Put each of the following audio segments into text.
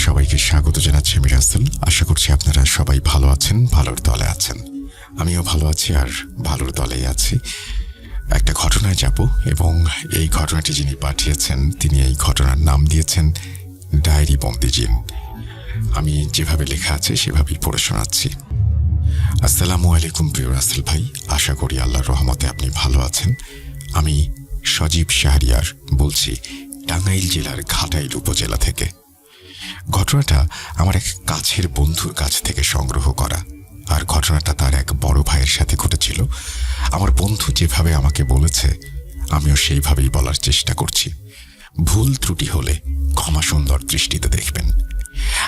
সবাইকে স্বাগত জানাচ্ছি আমি রাসেল। আশা করছি আপনারা সবাই ভালো আছেন, ভালোর দলে আছেন। আমিও ভালো আছি আর ভালোর দলেই আছি। একটা ঘটনায় যাব এবং এই ঘটনাটি যিনি পাঠিয়েছেন তিনি এই ঘটনার নাম দিয়েছেন ডায়েরি বন্দি জিন। আমি যেভাবে লেখা আছে সেভাবেই পড়ে শোনাচ্ছি। আসসালামু আলাইকুম প্রিয় রাসেল ভাই, আশা করি আল্লাহর রহমতে আপনি ভালো আছেন। আমি সজীব শাহরিয়ার বলছি, টাঙ্গাইল জেলার ঘাটাইল উপজেলা থেকে। ঘটনাটা আমার এক কাছের বন্ধুর কাছ থেকে সংগ্রহ করা, আর ঘটনাটা তার এক বড় ভাইয়ের সাথে ঘটেছিল। আমার বন্ধু যেভাবে আমাকে বলেছে আমিও সেইভাবেই বলার চেষ্টা করছি। ভুল ত্রুটি হলে ক্ষমা সুন্দর দৃষ্টিতে দেখবেন।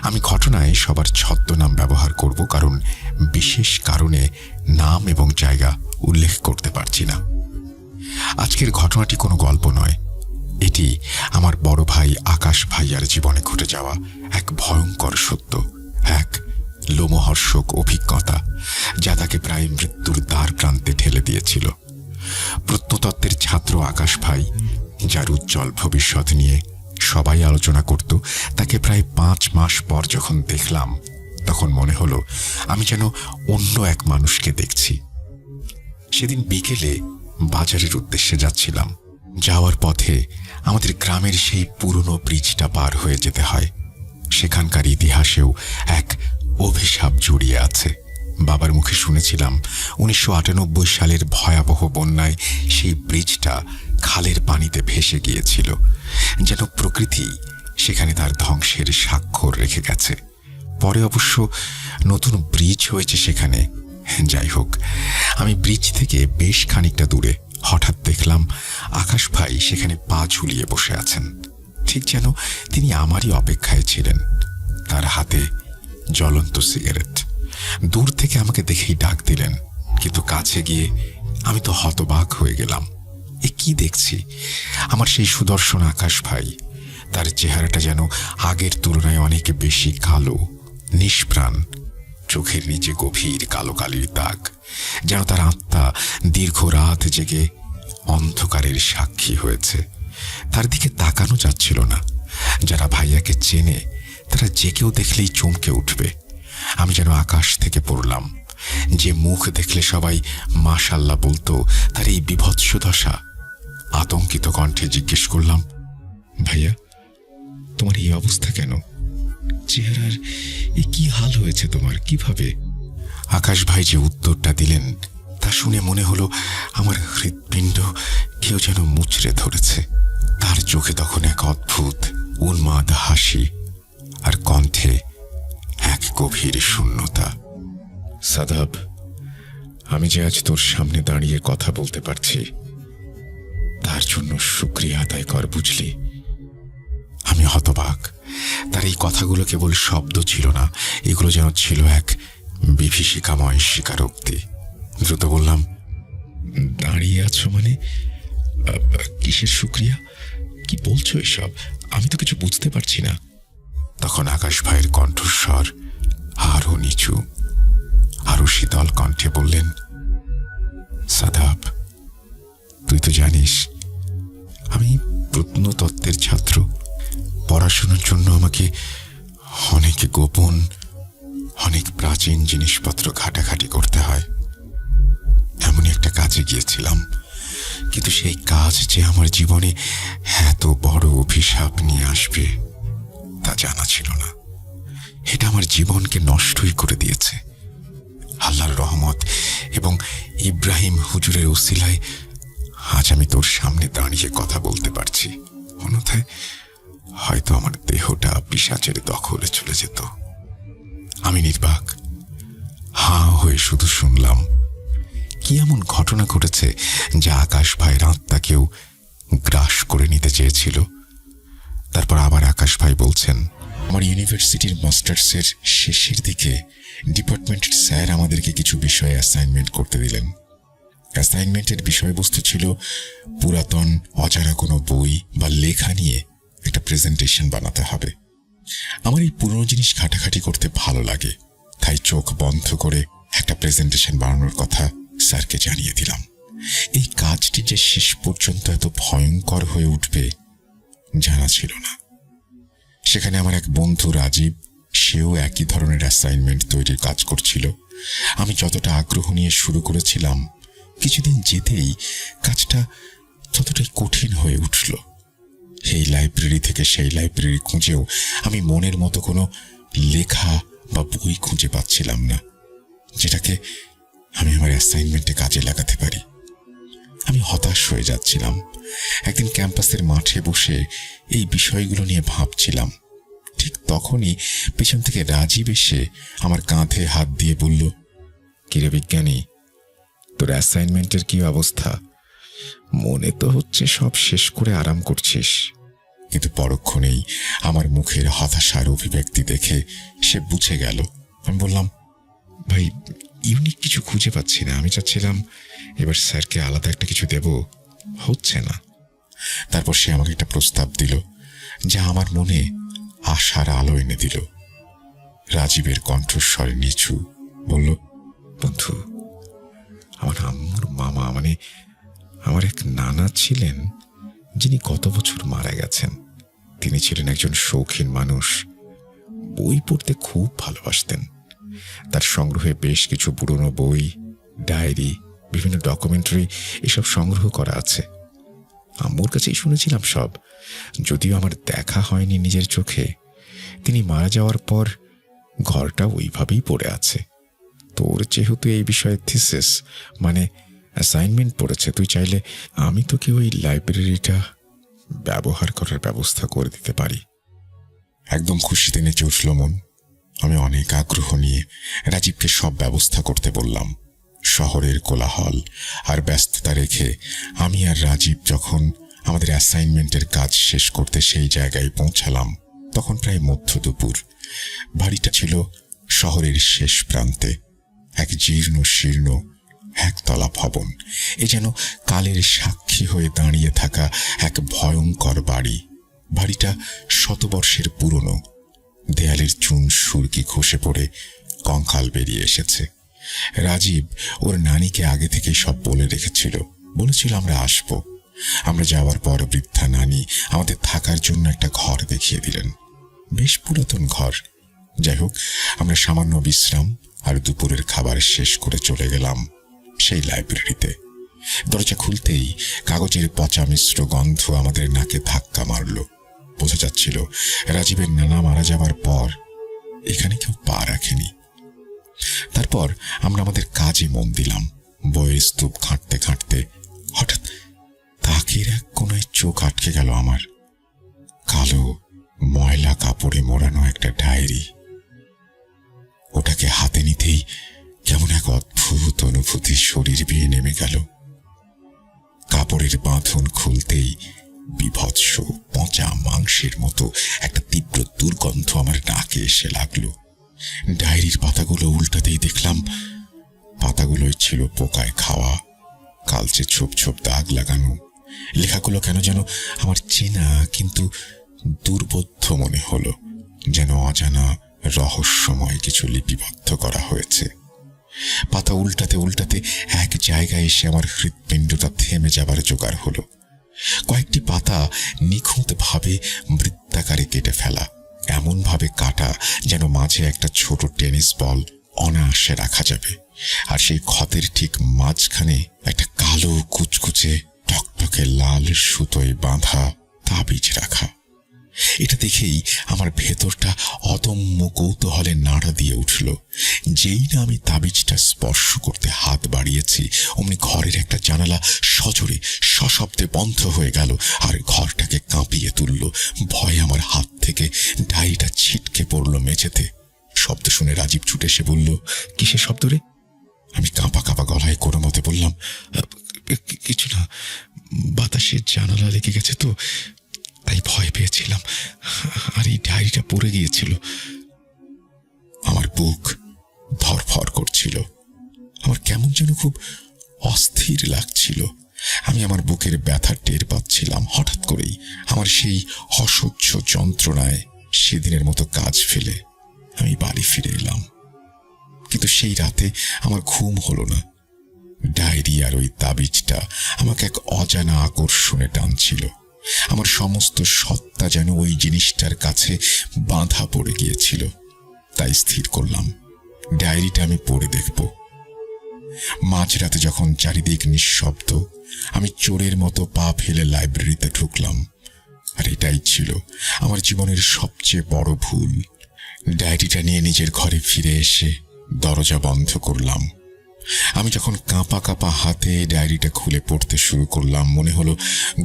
আমি ঘটনায় সবার ছদ্মনাম ব্যবহার করব, কারণ বিশেষ কারণে নাম এবং জায়গা উল্লেখ করতে পারছি না। আজকের ঘটনাটি কোনো গল্প নয়, এটি আমার বড় ভাই আকাশ ভাইয়ার জীবনে ঘটে যাওয়া এক ভয়ঙ্কর সত্য, এক লোমহর্ষক অভিজ্ঞতা যা তাকে প্রায় মৃত্যুর দ্বার প্রান্তে ঠেলে দিয়েছিল। প্রত্নতত্ত্বের ছাত্র আকাশ ভাই, যার উজ্জ্বল ভবিষ্যৎ নিয়ে সবাই আলোচনা করত, তাকে প্রায় 5 মাস পর যখন দেখলাম তখন মনে হলো আমি যেন অন্য এক মানুষকে দেখছি। সেদিন বিকেলে বাজারের উদ্দেশ্যে যাচ্ছিলাম। যাওয়ার পথে আমাদের গ্রামের সেই পুরনো ব্রিজটা পার হয়ে যেতে হয়। সেখানকার ইতিহাসেও এক অভিশাপ জড়িয়ে আছে। বাবার মুখে শুনেছিলাম 1998 সালের ভয়াবহ বন্যায় সেই ব্রিজটা খালের পানিতে ভেসে গিয়েছিল, যেন প্রকৃতি সেখানে তার ধ্বংসের স্বাক্ষর রেখে গেছে। পরে অবশ্য নতুন ব্রিজ হয়েছে সেখানে। যাই হোক, আমি ব্রিজ থেকে বেশ খানিকটা দূরে হঠাৎ দেখলাম আকাশ ভাই সেখানে পা ঝুলিয়ে বসে আছেন, ঠিক যেন তিনি আমারই অপেক্ষায় ছিলেন। তার হাতে জ্বলন্ত সিগারেট। দূর থেকে আমাকে দেখেই ডাক দিলেন, কিন্তু কাছে গিয়ে আমি তো হতবাক হয়ে গেলাম। এ কি দেখছি? আমার সেই সুদর্শন আকাশ ভাই। তার চেহারাটা যেন আগের তুলনায় অনেক বেশি কালো, নিষ্প্রাণ। চোখের নিচে গভীর কালো কালির দাগ, যেন তার আত্মা দীর্ঘ রাত জেগে অন্ধকারের সাক্ষী হয়েছে। তার দিকে তাকানো যাচ্ছিল না। যারা ভাইয়াকে চেনে তারা যে কেউ দেখলেই চমকে উঠবে। আমি যেন আকাশ থেকে পড়লাম। যে মুখ দেখলে সবাই মাশাল্লাহ বলতো, তার এই বিভৎস দশা। আতঙ্কিত কণ্ঠে জিজ্ঞেস করলাম, ভাইয়া তোমার এই অবস্থা কেন? চেহারার এ কি হাল হয়েছে তোমার, কিভাবে? আকাশ ভাই যে উত্তরটা দিলেন তা শুনে মনে হলো আমার হৃৎপিণ্ড কেউ যেন মুচড়ে ধরেছে। তার চোখে তখন এক অদ্ভুত উন্মাদ হাসি, আর কণ্ঠে এক গভীর শূন্যতা। সাদাব, আমি যে আজ তোর সামনে দাঁড়িয়ে কথা বলতে পারছি তার জন্য শুকরিয়া আদায় কর, বুঝলি? আমি হতবাক। তার এই কথাগুলো কেবল শব্দ ছিল না, এগুলো যেন ছিল এক বিভীষিকাময় স্বীকারোক্তি। দ্রুত বললাম, দাঁড়িয়ে আছো মানে? কিসের শুকরিয়া? কি বলছো এসব? আমি তো কিছু বুঝতে পারছি না। তখন আকাশ ভাইয়ের কণ্ঠস্বর আরো নিচু, আরো শীতল কণ্ঠে বললেন, সাদাব, তুই তো জানিস আমি প্রত্নতত্ত্বের ছাত্র। পড়াশোনার জন্য আমাকে অনেক গোপন, অনেক প্রাচীন জিনিসপত্র ঘাটাঘাটি করতে হয়। এমনই একটা কাজে গিয়েছিলাম, কিন্তু সেই কাজ যে আমার জীবনে এত বড় অভিশাপ নিয়ে আসবে তা জানা ছিল না। এটা আমার জীবনকে নষ্টই করে দিয়েছে। আল্লাহর রহমত এবং ইব্রাহিম হুজুরের ওসিলায় আজ আমি তোর সামনে দাঁড়িয়ে কথা বলতে পারছি। অন্যথায় হয়তো আমার দেহটা পিশাচের দখলে চলে যেত। আমি নির্বাক, হাঁ হয়ে শুধু শুনলাম। কি এমন ঘটনা ঘটেছে যা আকাশ ভাইয়ের আত্মাকেও গ্রাস করে নিতে চেয়েছিল? তারপর আবার আকাশ ভাই বলছেন, আমার ইউনিভার্সিটির মাস্টার্সের শেষের দিকে ডিপার্টমেন্টের স্যার আমাদেরকে কিছু বিষয়ে অ্যাসাইনমেন্ট করতে দিলেন। অ্যাসাইনমেন্টের বিষয়বস্তু ছিল পুরাতন অজানা কোনো বই বা লেখা নিয়ে একটা প্রেজেন্টেশন বানাতে হবে। আমার এই পুরনো জিনিস ঘাটাঘাটি করতে ভালো লাগে, তাই চোখ বন্ধ করে একটা প্রেজেন্টেশন বানানোর কথা স্যারকে জানিয়ে দিলাম। এই কাজটি যে শেষ পর্যন্ত এত ভয়ঙ্কর হয়ে উঠবে জানা ছিল না। সেখানে আমার এক বন্ধু রাজীব, সেও একই ধরনের অ্যাসাইনমেন্ট তৈরির কাজ করছিল। আমি যতটা আগ্রহ নিয়ে শুরু করেছিলাম, কিছুদিন যেতেই কাজটা ততটাই কঠিন হয়ে উঠল। এই লাইব্রেরি থেকে সেই লাইব্রেরি খুঁজেও আমি মনের মতো কোনো লেখা বা বই খুঁজে পাচ্ছিলাম না, যেটাকে আমি আমার অ্যাসাইনমেন্টে কাজে লাগাতে পারি। আমি হতাশ হয়ে যাচ্ছিলাম। একদিন ক্যাম্পাসের মাঠে বসে এই বিষয়গুলো নিয়ে ভাবছিলাম। ঠিক তখনই পেছন থেকে রাজীব এসে আমার কাঁধে হাত দিয়ে বলল, কিরে বিজ্ঞানী, তোর অ্যাসাইনমেন্টের কি অবস্থা? মনে তো হচ্ছে সব শেষ করে আরাম করছিস। কিন্তু পরক্ষণেই আমার মুখের হতাশার অভিব্যক্তি দেখে সে বুঝে গেল। আমি বললাম, ভাই, ইউনিক কিছু খুঁজে পাচ্ছি না। আমি চাচ্ছিলাম এবার স্যারকে আলাদা একটা কিছু দেব, হচ্ছে না। তারপর সে আমাকে একটা প্রস্তাব দিল, যা আমার মনে আশার আলো এনে দিল। রাজীবের কণ্ঠস্বর নিচু, বলল, বন্ধু, আমার আম্মুর মামা, মানে আমার এক নানা ছিলেন, যিনি গত বছর মারা গেছেন। তিনি ছিলেন একজন শৌখিন মানুষ, বই পড়তে খুব ভালোবাসতেন। তার সংগ্রহে বেশ কিছু পুরনো বই, ডায়েরি, বিভিন্ন ডকুমেন্টারি এসব সংগ্রহ করা আছে। আম্মুর কাছেই শুনেছিলাম সব, যদিও আমার দেখা হয়নি নিজের চোখে। তিনি মারা যাওয়ার পর ঘরটা ওইভাবেই পড়ে আছে। তোর যেহেতু এই বিষয়ে থিসিস মানে অ্যাসাইনমেন্ট পড়েছে, তুই চাইলে আমি তোকে ওই লাইব্রেরিটা ব্যবহার করার ব্যবস্থা করে দিতে পারি। একদম খুশিতে নেচে উঠল মন। আমি অনেক আগ্রহ নিয়ে রাজীবকে সব ব্যবস্থা করতে বললাম। শহরের কোলাহল আর ব্যস্ততা রেখে আমি আর রাজীব যখন আমাদের অ্যাসাইনমেন্টের কাজ শেষ করতে সেই জায়গায় পৌঁছালাম, তখন প্রায় মধ্য দুপুর। বাড়িটা ছিল শহরের শেষ প্রান্তে, এক জীর্ণ শীর্ণ একতলা ভবন। এ যেন কালের সাক্ষী হয়ে দাঁড়িয়ে থাকা এক ভয়ঙ্কর বাড়ি। বাড়িটা শতবর্ষের পুরনো, দেয়ালের চুন সুরকি খসে পড়ে কঙ্কাল বেরিয়ে এসেছে। রাজীব ওর নানিকে আগে থেকেই সব বলে রেখেছিল, বলেছিল আমরা আসব। আমরা যাওয়ার পর বৃদ্ধা নানি আমাদের থাকার জন্য একটা ঘর দেখিয়ে দিলেন, বেশ পুরাতন ঘর। যাই হোক, আমরা সামান্য বিশ্রাম আর দুপুরের খাবার শেষ করে চলে গেলাম সেই লাইব্রেরিতে। দরজা খুলতেই কাগজের পচা মিশ্র গন্ধ আমাদের নাকে ধাক্কা মারল। বোঝা যাচ্ছিল রাজীবের নানা মারা যাওয়ার পর এখানে কেউ পা রাখেনি। তারপর আমরা আমাদের কাজে মন দিলাম। বইয়ের স্তূপ ঘাঁটতে ঘাঁটতে হঠাৎ তাকের এক কোনায় চোখ আটকে গেল আমার। কালো ময়লা কাপড়ে মোড়ানো একটা ডায়েরি। ওটাকে হাতে নিতেই কেমন এক অদ্ভুত অনুভূতি শরীর বেয়ে নেমে গেল। কাপড়ের বাঁধন খুলতেই বিভৎস পচা মাংসের মতো একটা তীব্র দুর্গন্ধ আমার নাকে এসে লাগলো। ডায়েরির পাতাগুলো উল্টাতেই দেখলাম পাতাগুলোই ছিল পোকায় খাওয়া, কালচে ছোপ ছোপ দাগ লাগানো। লেখাগুলো কেন যেন আমার চেনা কিন্তু দুর্বোধ্য মনে হলো, যেন অজানা রহস্যময় কিছু লিপিবদ্ধ করা হয়েছে। পাতা উল্টাতে উল্টাতে এক জায়গায় এসে আমার হৃৎপিণ্ডটা থেমে যাবার জোগাড় হলো। কয়েকটি পাতা নিখুঁতভাবে বৃত্তাকারে কেটে ফেলা, এমন ভাবে কাটা যেন মাঝে একটা ছোট টেনিস বল অনায়াসে রাখা যাবে, আর সেই ক্ষতের ঠিক মাঝখানে একটা কালো কুচকুচে টকটকে লাল সুতোয় বাঁধা তাবিজ রাখা। এটা দেখেই আমার ভেতরটা অদম্য কৌতূহলে নাড়া দিয়ে উঠল। যেই না আমি তাবিজটা স্পর্শ করতে হাত বাড়িয়েছি, অমনি ঘরের একটা জানালা সজোরে সশব্দে বন্ধ হয়ে গেল আর ঘরটাকে কাঁপিয়ে তুলল। ভয়ে আমার হাত থেকে ডায়েরিটা ছিটকে পড়ল মেঝেতে। শব্দ শুনে রাজীব ছুটে এসে বলল, কিসের শব্দ রে? আমি কাঁপা কাঁপা গলায় কোনো মতে বললাম, কিছু না, বাতাসের জানালা লেগে গেছে তো, তাই ভয় পেয়েছিলাম, আর এই ডায়েরিটা পড়ে গিয়েছিল। আমার বুক ধরফর করছিল, আমার কেমন যেন খুব অস্থির লাগছিল। আমি আমার বুকের ব্যথা টের পাচ্ছিলাম। হঠাৎ করেই আমার সেই অসহ্য যন্ত্রণায় সেদিনের মতো কাজ ফেলে আমি বাড়ি ফিরে এলাম। কিন্তু সেই রাতে আমার ঘুম হলো না। ডায়েরি আর ওই তাবিজটা আমাকে এক অজানা আকর্ষণে টানছিল। আমার সমস্ত সত্তা যেন ওই জিনিসটার কাছে বাঁধা পড়ে গিয়েছিল। তাই স্থির করলাম ডায়েরিটা আমি পড়ে দেখব। মাঝরাতে যখন চারিদিক নিঃশব্দ, আমি চোরের মতো পা ফেলে লাইব্রেরিতে ঢুকলাম। আর এটাই ছিল আমার জীবনের সবচেয়ে বড় ভুল। ডায়েরিটা নিয়ে নিজের ঘরে ফিরে এসে দরজা বন্ধ করলাম। আমি যখন কাঁপা কাঁপা হাতে ডায়েরিটা খুলে পড়তে শুরু করলাম, মনে হলো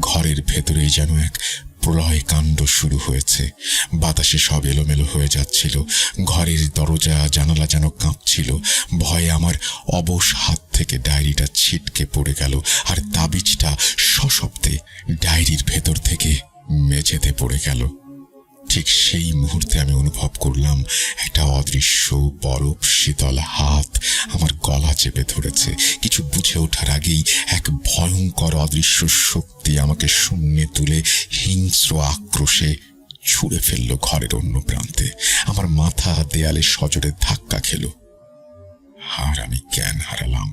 ঘরের ভেতরেই যেন এক প্রলয় কাণ্ড শুরু হয়েছে। বাতাসে সব এলোমেলো হয়ে যাচ্ছিল, ঘরের দরজা জানালা যেন কাঁপছিল। ভয়ে আমার অবশ হাত থেকে ডায়েরিটা ছিটকে পড়ে গেল, আর তাবিজটা সশব্দে ডায়েরির ভেতর থেকে মেঝেতে পড়ে গেল। ঠিক সেই মুহূর্তে আমি অনুভব করলাম একটা অদৃশ্য বরফ শীতল হাত আমার গলা চেপে ধরেছে। কিছু বুঝে ওঠার আগেই এক ভয়ঙ্কর অদৃশ্য শক্তি আমাকে শূন্যে তুলে হিংস্র আক্রোশে ছুঁড়ে ফেলল ঘরের অন্য প্রান্তে। আমার মাথা দেয়ালে সজোরে ধাক্কা খেল, আর আমি জ্ঞান হারালাম।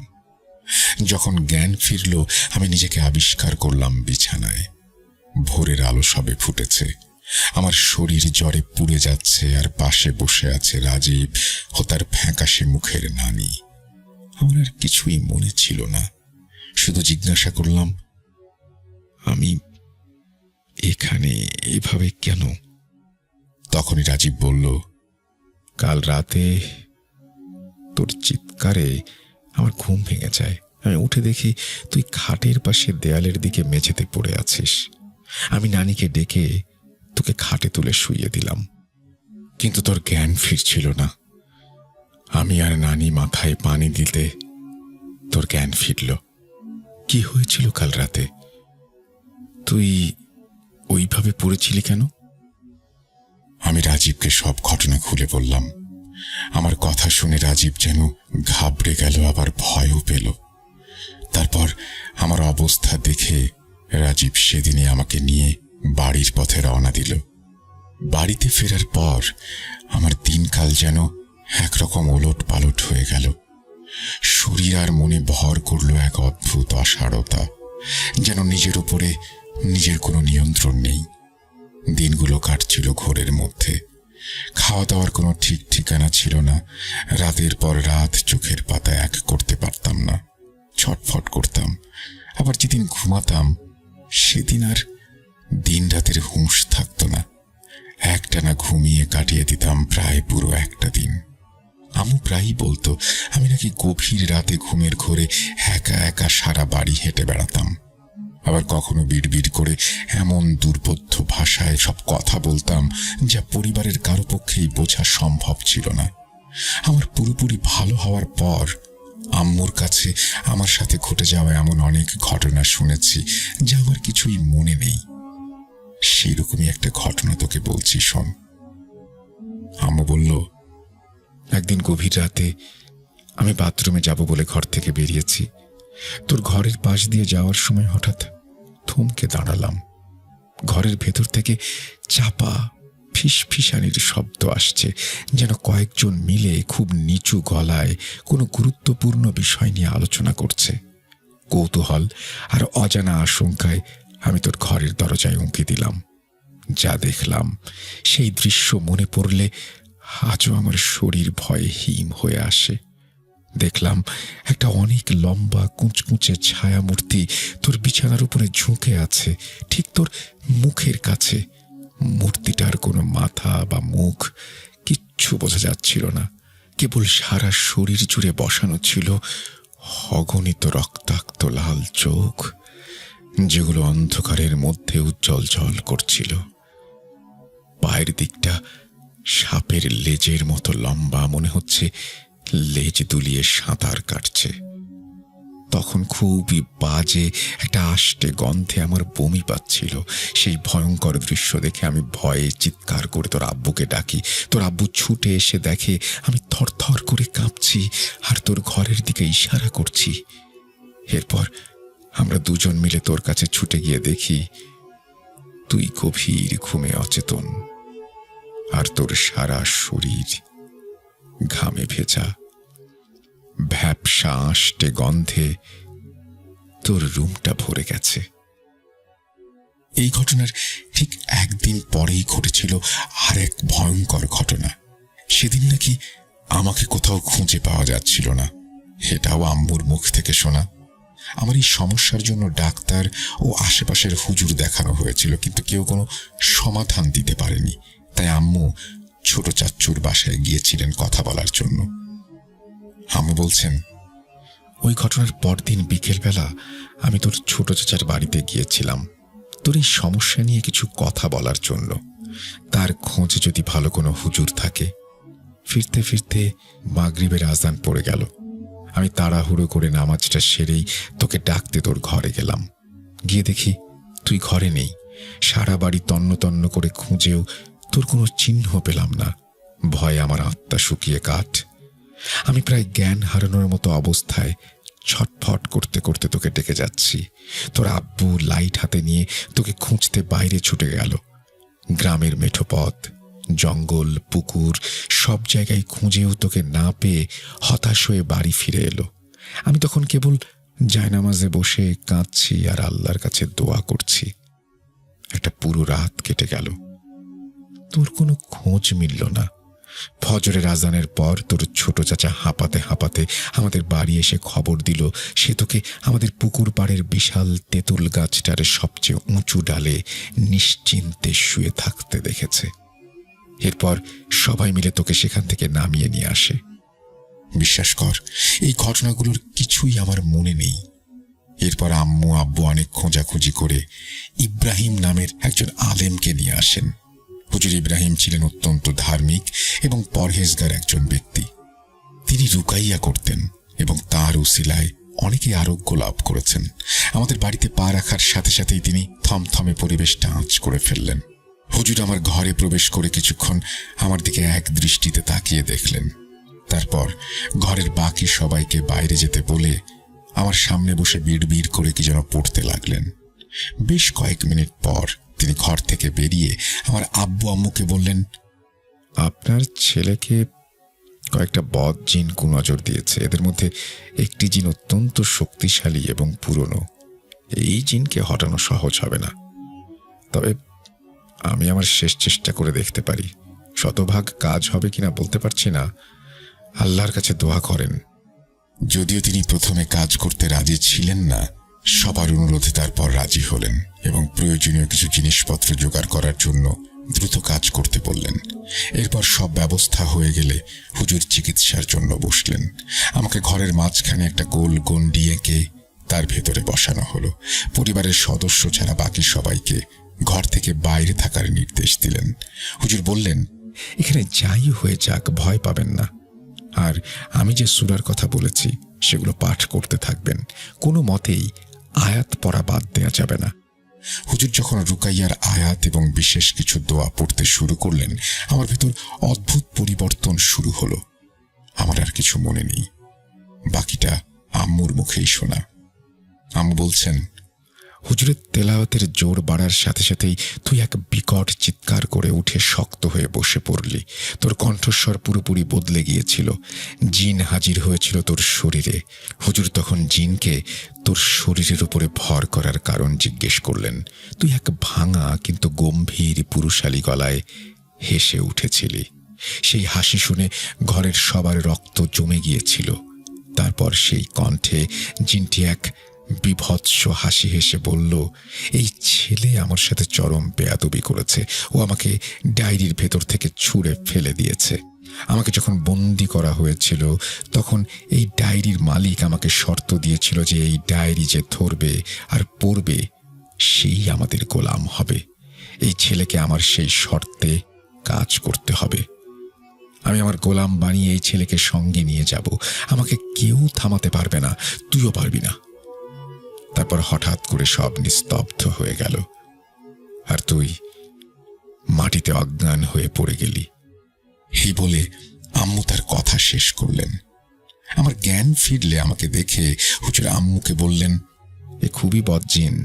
যখন জ্ঞান ফিরল, আমি নিজেকে আবিষ্কার করলাম বিছানায়। ভোরের আলো সবে ফুটেছে, আমার শরীর জ্বরে পুড়ে যাচ্ছে, আর পাশে বসে আছে রাজীব ও তার ফ্যাকাশে মুখের নানি। আমার আর কিছুই মনে ছিল না, শুধু জিজ্ঞাসা করলাম, আমি এখানে এভাবে কেন? তখনই রাজীব বলল, কাল রাতে তোর চিৎকারে আমার ঘুম ভেঙে যায়। আমি উঠে দেখি তুই খাটের পাশে দেয়ালের দিকে মেঝেতে পড়ে আছিস। আমি নানিকে ডেকে তোকে খাটে তুলে শুইয়ে দিলাম, কিন্তু তোর জ্ঞান ফিরছিল না। আমি আর নানি মাথায় পানি দিতে তোর জ্ঞান ফিরল। কি হয়েছিল কাল রাতে? তুই ওইভাবে পড়েছিলি কেন? আমি রাজীবকে সব ঘটনা খুলে বললাম। আমার কথা শুনে রাজীব যেন ঘাবড়ে গেল, আবার ভয়ও পেল। তারপর আমার অবস্থা দেখে রাজীব সেদিনে আমাকে নিয়ে বাড়ির পথে রওনা দিল। বাড়িতে ফেরার পর আমার দিনকাল যেন একরকম ওলট পালট হয়ে গেল। শরীর আর মনে ভর করল এক অদ্ভুত অসাড়তা, যেন নিজের উপরে নিজের কোনো নিয়ন্ত্রণ নেই। দিনগুলো কাটছিল ঘোরের মধ্যে। খাওয়া দাওয়ার কোনো ঠিক ঠিকানা ছিল না। রাতের পর রাত চোখের পাতা এক করতে পারতাম না, ছটফট করতাম। আবার যেদিন ঘুমাতাম সেদিন আর দিন রাতের হুঁশ থাকত না। একটানা ঘুমিয়ে কাটিয়ে দিতাম প্রায় পুরো একটা দিন। আম্মু প্রায়ই বলতো আমি নাকি গভীর রাতে ঘুমের ঘোরে একা একা সারা বাড়ি হেঁটে বেড়াতাম। আবার কখনো বিড়বিড় করে এমন দুর্বোধ্য ভাষায় সব কথা বলতাম যা পরিবারের কারো পক্ষেই বোঝা সম্ভব ছিল না। আমার পুরোপুরি ভালো হওয়ার পর আম্মুর কাছে আমার সাথে ঘটে যাওয়া এমন অনেক ঘটনা শুনেছি যা আমার কিছুই মনে নেই। সেই রকমই একটা ঘটনা তোকে বলছি, শোন। আম্মু বলল, একদিন গভীর রাতে আমি বাথরুমে যাব বলে ঘর থেকে বেরিয়েছি। তোর ঘরের পাশ দিয়ে যাওয়ার সময় হঠাৎ থমকে দাঁড়ালাম। ঘরের ভেতর থেকে চাপা ফিসফিসানির শব্দ আসছে, যেন কয়েকজন মিলে খুব নিচু গলায় কোনো গুরুত্বপূর্ণ বিষয় নিয়ে আলোচনা করছে। কৌতূহল আর অজানা আশঙ্কায় আমি তোর ঘরের দরজায় উঁকি দিলাম। যা দেখলাম সেই দৃশ্য মনে পড়লে আজও আমার শরীর ভয়ে হিম হয়ে আসে। দেখলাম একটা অনেক লম্বা কুঁচকুঁচে ছায়ামূর্তি তোর বিছানার উপরে ঝুঁকে আছে, ঠিক তোর মুখের কাছে। মূর্তিটার কোনো মাথা বা মুখ কিচ্ছু বোঝা যাচ্ছিল না, কেবল সারা শরীর জুড়ে বসানো ছিল অগণিত রক্তাক্ত লাল চোখ, যেগুলো অন্ধকারের মধ্যে উজ্জ্বল জ্বল করছিল। পায়ের দিকটা সাপের লেজের মতো লম্বা, মনে হচ্ছে লেজ দুলিয়ে সাঁতার কাটছে। তখন খুবই বাজে একটা আষ্টে গন্ধে আমার বমি পাচ্ছিল। সেই ভয়ঙ্কর দৃশ্য দেখে আমি ভয়ে চিৎকার করে তোর আব্বুকে ডাকি। তোর আব্বু ছুটে এসে দেখে আমি থরথর করে কাঁপছি আর তোর ঘরের দিকে ইশারা করছি। এরপর আমরা দুজন মিলে তোর কাছে ছুটে গিয়ে দেখি তুই গভীর ঘুমে অচেতন, আর তোর সারা শরীর ঘামে ভেজা। ভ্যাপসা আষ্টে গন্ধে তোর রুমটা ভরে গেছে। এই ঘটনার ঠিক একদিন পরেই ঘটেছিল আর এক ভয়ঙ্কর ঘটনা। সেদিন নাকি আমাকে কোথাও খুঁজে পাওয়া যাচ্ছিল না, এটাও আম্মুর মুখ থেকে শোনা। আমার এই সমস্যার জন্য ডাক্তার ও আশেপাশের হুজুর দেখানো হয়েছিল, কিন্তু কেউ কোনো সমাধান দিতে পারেনি। তাই আম্মু ছোট চাচ্চুর বাসায় গিয়েছিলেন কথা বলার জন্য। আম্মু বলছেন, ওই ঘটনার পরদিন বিকেলবেলা আমি তোর ছোট চাচার বাড়িতে গিয়েছিলাম তোর এই সমস্যা নিয়ে কিছু কথা বলার জন্য, তার খোঁজে যদি ভালো কোনো হুজুর থাকে। ফিরতে ফিরতে মাগরিবের আজান পড়ে গেল। আমি তাড়াহুড়ো করে নামাজটা সেরেই তোকে ডাকতে তোর ঘরে গেলাম। গিয়ে দেখি তুই ঘরে নেই। সারা বাড়ি তন্ন তন্ন করে খুঁজেও তোর কোনো চিহ্ন পেলাম না। ভয়ে আমার আত্মা শুকিয়ে কাঠ। আমি প্রায় জ্ঞান হারানোর মতো অবস্থায় ছটফট করতে করতে তোকে ডেকে যাচ্ছি। তোর আব্বু লাইট হাতে নিয়ে তোকে খুঁজতে বাইরে ছুটে গেল। গ্রামের মেঠো পথ, জঙ্গল, পুকুর সব জায়গায় খুঁজেও তোকে না পেয়ে হতাশ হয়ে বাড়ি ফিরে এলো। আমি তখন কেবল জায়নামাজে বসে কাঁদছি আর আল্লাহর কাছে দোয়া করছি। একটা পুরো রাত কেটে গেল, তোর কোনো খোঁজ মিলল না। ফজরের আজানের পর তোর ছোট চাচা হাঁপাতে হাঁপাতে আমাদের বাড়ি এসে খবর দিল সে তোকে আমাদের পুকুর পাড়ের বিশাল তেঁতুল গাছটার সবচেয়ে উঁচু ডালে নিশ্চিন্তে শুয়ে থাকতে দেখেছে। এরপর সবাই মিলে তোকে সেখান থেকে নামিয়ে নিয়ে আসে। বিশ্বাস কর, এই ঘটনাগুলোর কিছুই আমার মনে নেই। এরপর আম্মু আব্বু অনেক খোঁজাখুঁজি করে ইব্রাহিম নামের একজন আলেমকে নিয়ে আসেন। হুজুর ইব্রাহিম ছিলেন অত্যন্ত ধার্মিক এবং পরহেজগার একজন ব্যক্তি। তিনি রুকাইয়া করতেন এবং তার উসিলায় অনেকে আরোগ্য লাভ করেছেন। আমাদের বাড়িতে পা রাখার সাথে সাথেই তিনি থমথমে পরিবেশটা আঁচ করে ফেললেন। হুজুর আমার ঘরে প্রবেশ করে কিছুক্ষণ আমার দিকে এক দৃষ্টিতে তাকিয়ে দেখলেন। তারপর ঘরের বাকি সবাইকে বাইরে যেতে বলে আমার সামনে বসে বিড়বিড় করে কি যেন পড়তে লাগলেন। বেশ কয়েক মিনিট পর তিনি ঘর থেকে বেরিয়ে আমার আব্বু আম্মুকে বললেন, আপনার ছেলেকে কয়েকটা বদ জিন কুনজর দিয়েছে। এদের মধ্যে একটি জিন অত্যন্ত শক্তিশালী এবং পুরনো। এই জিনকে হটানো সহজ হবে না, তবে আমি আমার শেষ চেষ্টা করে দেখতে পারি। শতভাগ কাজ হবে কিনা বলতে পারছি না, আল্লাহর কাছে দোয়া করেন। যদিও তিনি প্রথমে কাজ করতে রাজি ছিলেন না, সবার অনুরোধে তারপর রাজি হলেন এবং প্রয়োজনীয় কিছু জিনিসপত্র জোগাড় করার জন্য দ্রুত কাজ করতে বললেন। এরপর সব ব্যবস্থা হয়ে গেলে হুজুর চিকিৎসার জন্য বসলেন। আমাকে ঘরের মাঝখানে একটা গোল গণ্ডি এঁকে তার ভেতরে বসানো হলো। পরিবারের সদস্য ছাড়া বাকি সবাইকে ঘর থেকে বাইরে থাকার নির্দেশ দিলেন। হুজুর বললেন, এখানে যাই হয়ে যাক ভয় পাবেন না, আর আমি যে সূরার কথা বলেছি সেগুলো পাঠ করতে থাকবেন। কোনো মতেই আয়াত পড়া বাদ দেওয়া যাবে না। হুজুর যখন রুকাইয়ার আয়াত এবং বিশেষ কিছু দোয়া পড়তে শুরু করলেন, আমার ভেতর অদ্ভুত পরিবর্তন শুরু হলো। আমার আর কিছু মনে নেই, বাকিটা আম্মুর মুখেই শোনা। আম্মু বলছেন, হুজুরের তেলাওয়াতের জোর বাড়ার সাথে সাথেই তুই এক বিকট চিৎকার করে উঠে শক্ত হয়ে বসে পড়লি। তোর কণ্ঠস্বর পুরোপুরি বদলে গিয়েছিল। জিন হাজির হয়েছিল তোর শরীরে। হুজুর তখন জিনকে তোর শরীরের উপরে ভর করার কারণ জিজ্ঞেস করলেন। তুই এক ভাঙা কিন্তু গম্ভীর পুরুষালী গলায় হেসে উঠেছিলি। সেই হাসি শুনে ঘরের সবার রক্ত জমে গিয়েছিল। তারপর সেই কণ্ঠে জিনটি এক বিভৎস হাসি হেসে বলল, এই ছেলে আমার সাথে চরম বেয়াদবি করেছে। ও আমাকে ডায়েরির ভেতর থেকে ছুঁড়ে ফেলে দিয়েছে। আমাকে যখন বন্দি করা হয়েছিল তখন এই ডায়েরির মালিক আমাকে শর্ত দিয়েছিল যে এই ডায়েরি যে ধরবে আর পড়বে সেই আমাদের গোলাম হবে। এই ছেলেকে আমার সেই শর্তে কাজ করতে হবে। আমি আমার গোলাম বানিয়ে এই ছেলেকে সঙ্গে নিয়ে যাব। আমাকে কেউ থামাতে পারবে না, তুইও পারবি না। তারপর হঠাৎ করে সব নিস্তব্ধ হয়ে গেল, আর তুই মাটিতে অজ্ঞান হয়ে পড়ে গেলি। এই বলে আম্মু তার কথা শেষ করলেন। আমার জ্ঞান ফিরলে আমাকে দেখে হুজুর আম্মুকে বললেন, এ খুবই বদজিন,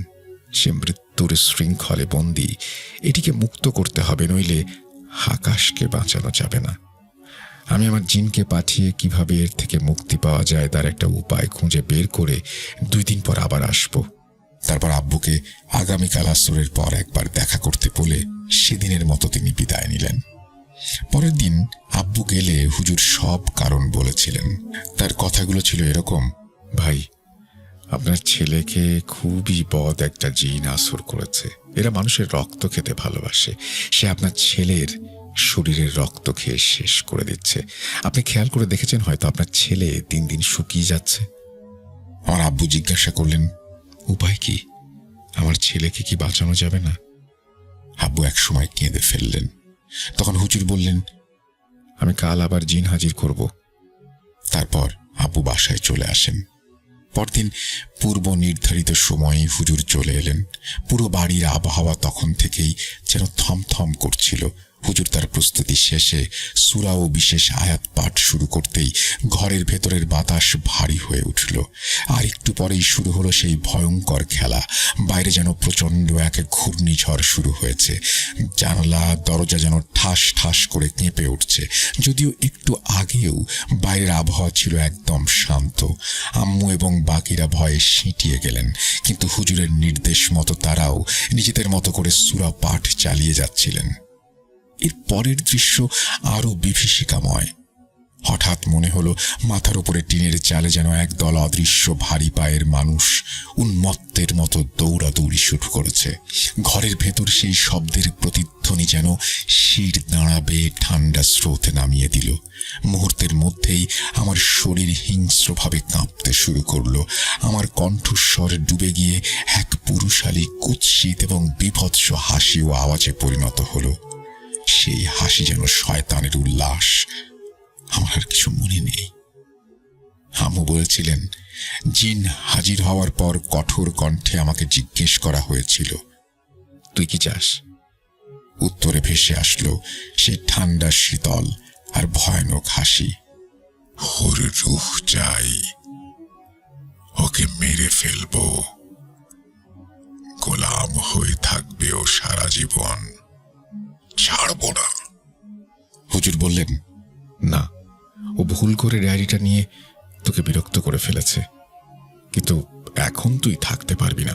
সে মৃত্যুর শৃঙ্খলে বন্দী। এটিকে মুক্ত করতে হবে, নইলে আকাশকে বাঁচানো যাবে না। আমি আমার জিনকে পাঠিয়ে কিভাবে এর থেকে মুক্তি পাওয়া যায় তার একটা উপায় খুঁজে বের করে 2 দিন পর আবার আসব। তারপর আব্বুকে আগামীকাল আসরের পর একবার দেখা করতে বলে সেদিনের মতো তিনি বিদায় নিলেন। পরের দিন আব্বু গেলে হুজুর সব কারণ বলেছিলেন। তার কথাগুলো ছিল এরকম: ভাই, আপনার ছেলেকে খুবই বদ একটা জিন আসর করেছে। এরা মানুষের রক্ত খেতে ভালোবাসে। সে আপনার ছেলের শরীরের রক্ত খেয়ে শেষ করে দিচ্ছে। আপনি খেয়াল করে দেখেছেন হয়তো আপনার ছেলে দিন দিন শুকিয়ে যাচ্ছে। আমার আব্বু জিজ্ঞাসা করলেন, উপায় কি? আমার ছেলেকে কি বাঁচানো যাবে না? আব্বু এক সময় কেঁদে ফেললেন। তখন হুজুর বললেন, আমি কাল আবার জিন হাজির করব। তারপর আব্বু বাসায় চলে আসেন। পরদিন পূর্ব নির্ধারিত সময়ে হুজুর চলে এলেন। পুরো বাড়ির আবহাওয়া তখন থেকেই যেন থমথম করছিল। হুজুর তার প্রস্তুতি শেষে সূরা ও বিশেষ আয়াত পাঠ শুরু করতেই ঘরের ভেতরের বাতাস ভারী হয়ে উঠল। আর একটু পরেই শুরু হলো সেই ভয়ঙ্কর খেলা। বাইরে যেন প্রচণ্ড এক ঘূর্ণিঝড় শুরু হয়েছে। জানালা দরজা যেন ঠাস ঠাস করে কেঁপে উঠছে। যদিও একটু আগেও বাইরের আবহাওয়া ছিল একদম শান্ত। আম্মু এবং বাকিরা ভয়ে সিঁটিয়ে গেলেন, কিন্তু হুজুরের নির্দেশ মতো তারাও নিজেদের মতো করে সূরা পাঠ চালিয়ে যাচ্ছিলেন। এর পরের দৃশ্য আরো বিভীষিকাময়। হঠাৎ মনে হলো মাথার উপরে টিনের চালে যেন একদল অদৃশ্য ভারী পায়ের মানুষ উন্মত্তের মতো দৌড়াদৌড়ি শুরু করেছে। ঘরের ভেতর সেই শব্দের প্রতিধ্বনি যেন শির দাঁড়াবে ঠান্ডা স্রোতে নামিয়ে দিল। মুহূর্তের মধ্যেই আমার শরীর হিংস্রভাবে কাঁপতে শুরু করলো। আমার কণ্ঠস্বর ডুবে গিয়ে এক পুরুষালী কুৎসিত এবং বীভৎস হাসি ও আওয়াজে পরিণত হলো। সেই হাসি যেন শয়তানের উল্লাস। আমার আর কিছু মনে নেই। আম্মু বলেছিলেন, জিন হাজির হওয়ার পর কঠোর কণ্ঠে আমাকে জিজ্ঞেস করা হয়েছিল, তুই কি চাস? উত্তরে ভেসে আসলো সেই ঠান্ডা শীতল আর ভয়ানক হাসি। ওর রূহ চাই, ওকে মেরে ফেলবো, গোলাম হয়ে থাকবে ও সারা জীবন, ছাড়বো না। হুজুর বললেন, না, ও ভুল করে ডায়েরিটা নিয়ে তোকে বিরক্ত করে ফেলেছে, কিন্তু এখন তুই থাকতে পারবি না,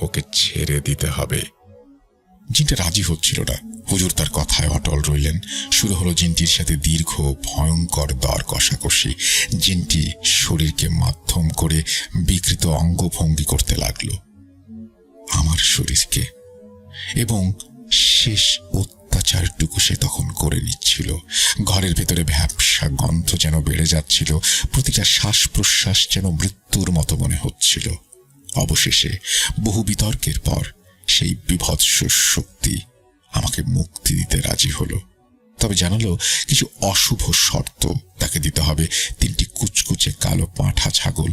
ওকে ছেড়ে দিতে হবে। জিনটা রাজি হচ্ছিল না। হুজুর তার কথায় অটল রইলেন। শুরু হলো জিনটির সাথে দীর্ঘ ভয়ঙ্কর দর কষাকষি। জিনটি শরীরকে মাধ্যম করে বিকৃত অঙ্গভঙ্গি করতে লাগলো আমার শরীরকে, এবং শেষ অত্যাচারটুকু সে তখন করে নিচ্ছিল। ঘরের ভেতরে ভ্যাপসা গন্ধ যেন বেড়ে যাচ্ছিল। প্রতিটা শ্বাস প্রশ্বাস যেন মৃত্যুর মতো মনে হচ্ছিল। অবশেষে বহু বিতর্কের পর সেই বিভৎস শক্তি আমাকে মুক্তি দিতে রাজি হলো। তবে জানালো কিছু অশুভ শর্ত তাকে দিতে হবে। 3টি কুচকুচে কালো পাঁঠা ছাগল,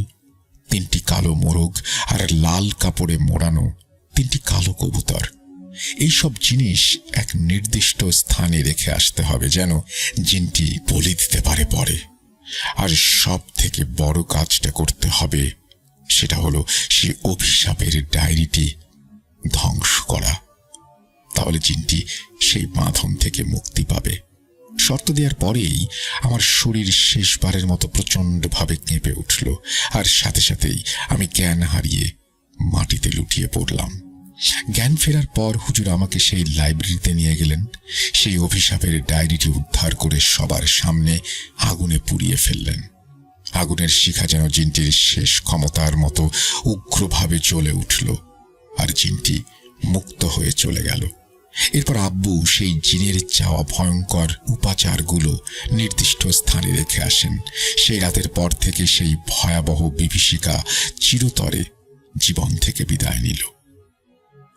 3টি কালো মোরগ, আর লাল কাপড়ে মোড়ানো 3টি কালো কবুতর। এইসব জিনিস এক নির্দিষ্ট স্থানে রেখে আসতে হবে, যেন জিনটি বলি দিতে পারে পরে। আর সব থেকে বড় কাজটা করতে হবে, সেটা হলো সেই অভিশাপের ডায়েরিটি ধ্বংস করা। তাহলে জিনটি সেই বাঁধন থেকে মুক্তি পাবে। শর্ত দেওয়ার পরেই আমার শরীর শেষবারের মতো প্রচণ্ডভাবে কেঁপে উঠল, আর সাথে সাথেই আমি জ্ঞান হারিয়ে মাটিতে লুটিয়ে পড়লাম। জ্ঞান ফেরার পর হুজুর আমাকে সেই লাইব্রেরিতে নিয়ে গেলেন। সেই অভিশাপের ডায়েরিটি উদ্ধার করে সবার সামনে আগুনে পুড়িয়ে ফেললেন। আগুনের শিখা যেন জিনটির শেষ ক্ষমতার মতো উগ্রভাবে জ্বলে উঠল, আর জিনটি মুক্ত হয়ে চলে গেল। এরপর আব্বু সেই জিনের চাওয়া ভয়ঙ্কর উপাচারগুলো নির্দিষ্ট স্থানে রেখে আসেন। সেই রাতের পর থেকে সেই ভয়াবহ বিভীষিকা চিরতরে জীবন থেকে বিদায় নিল।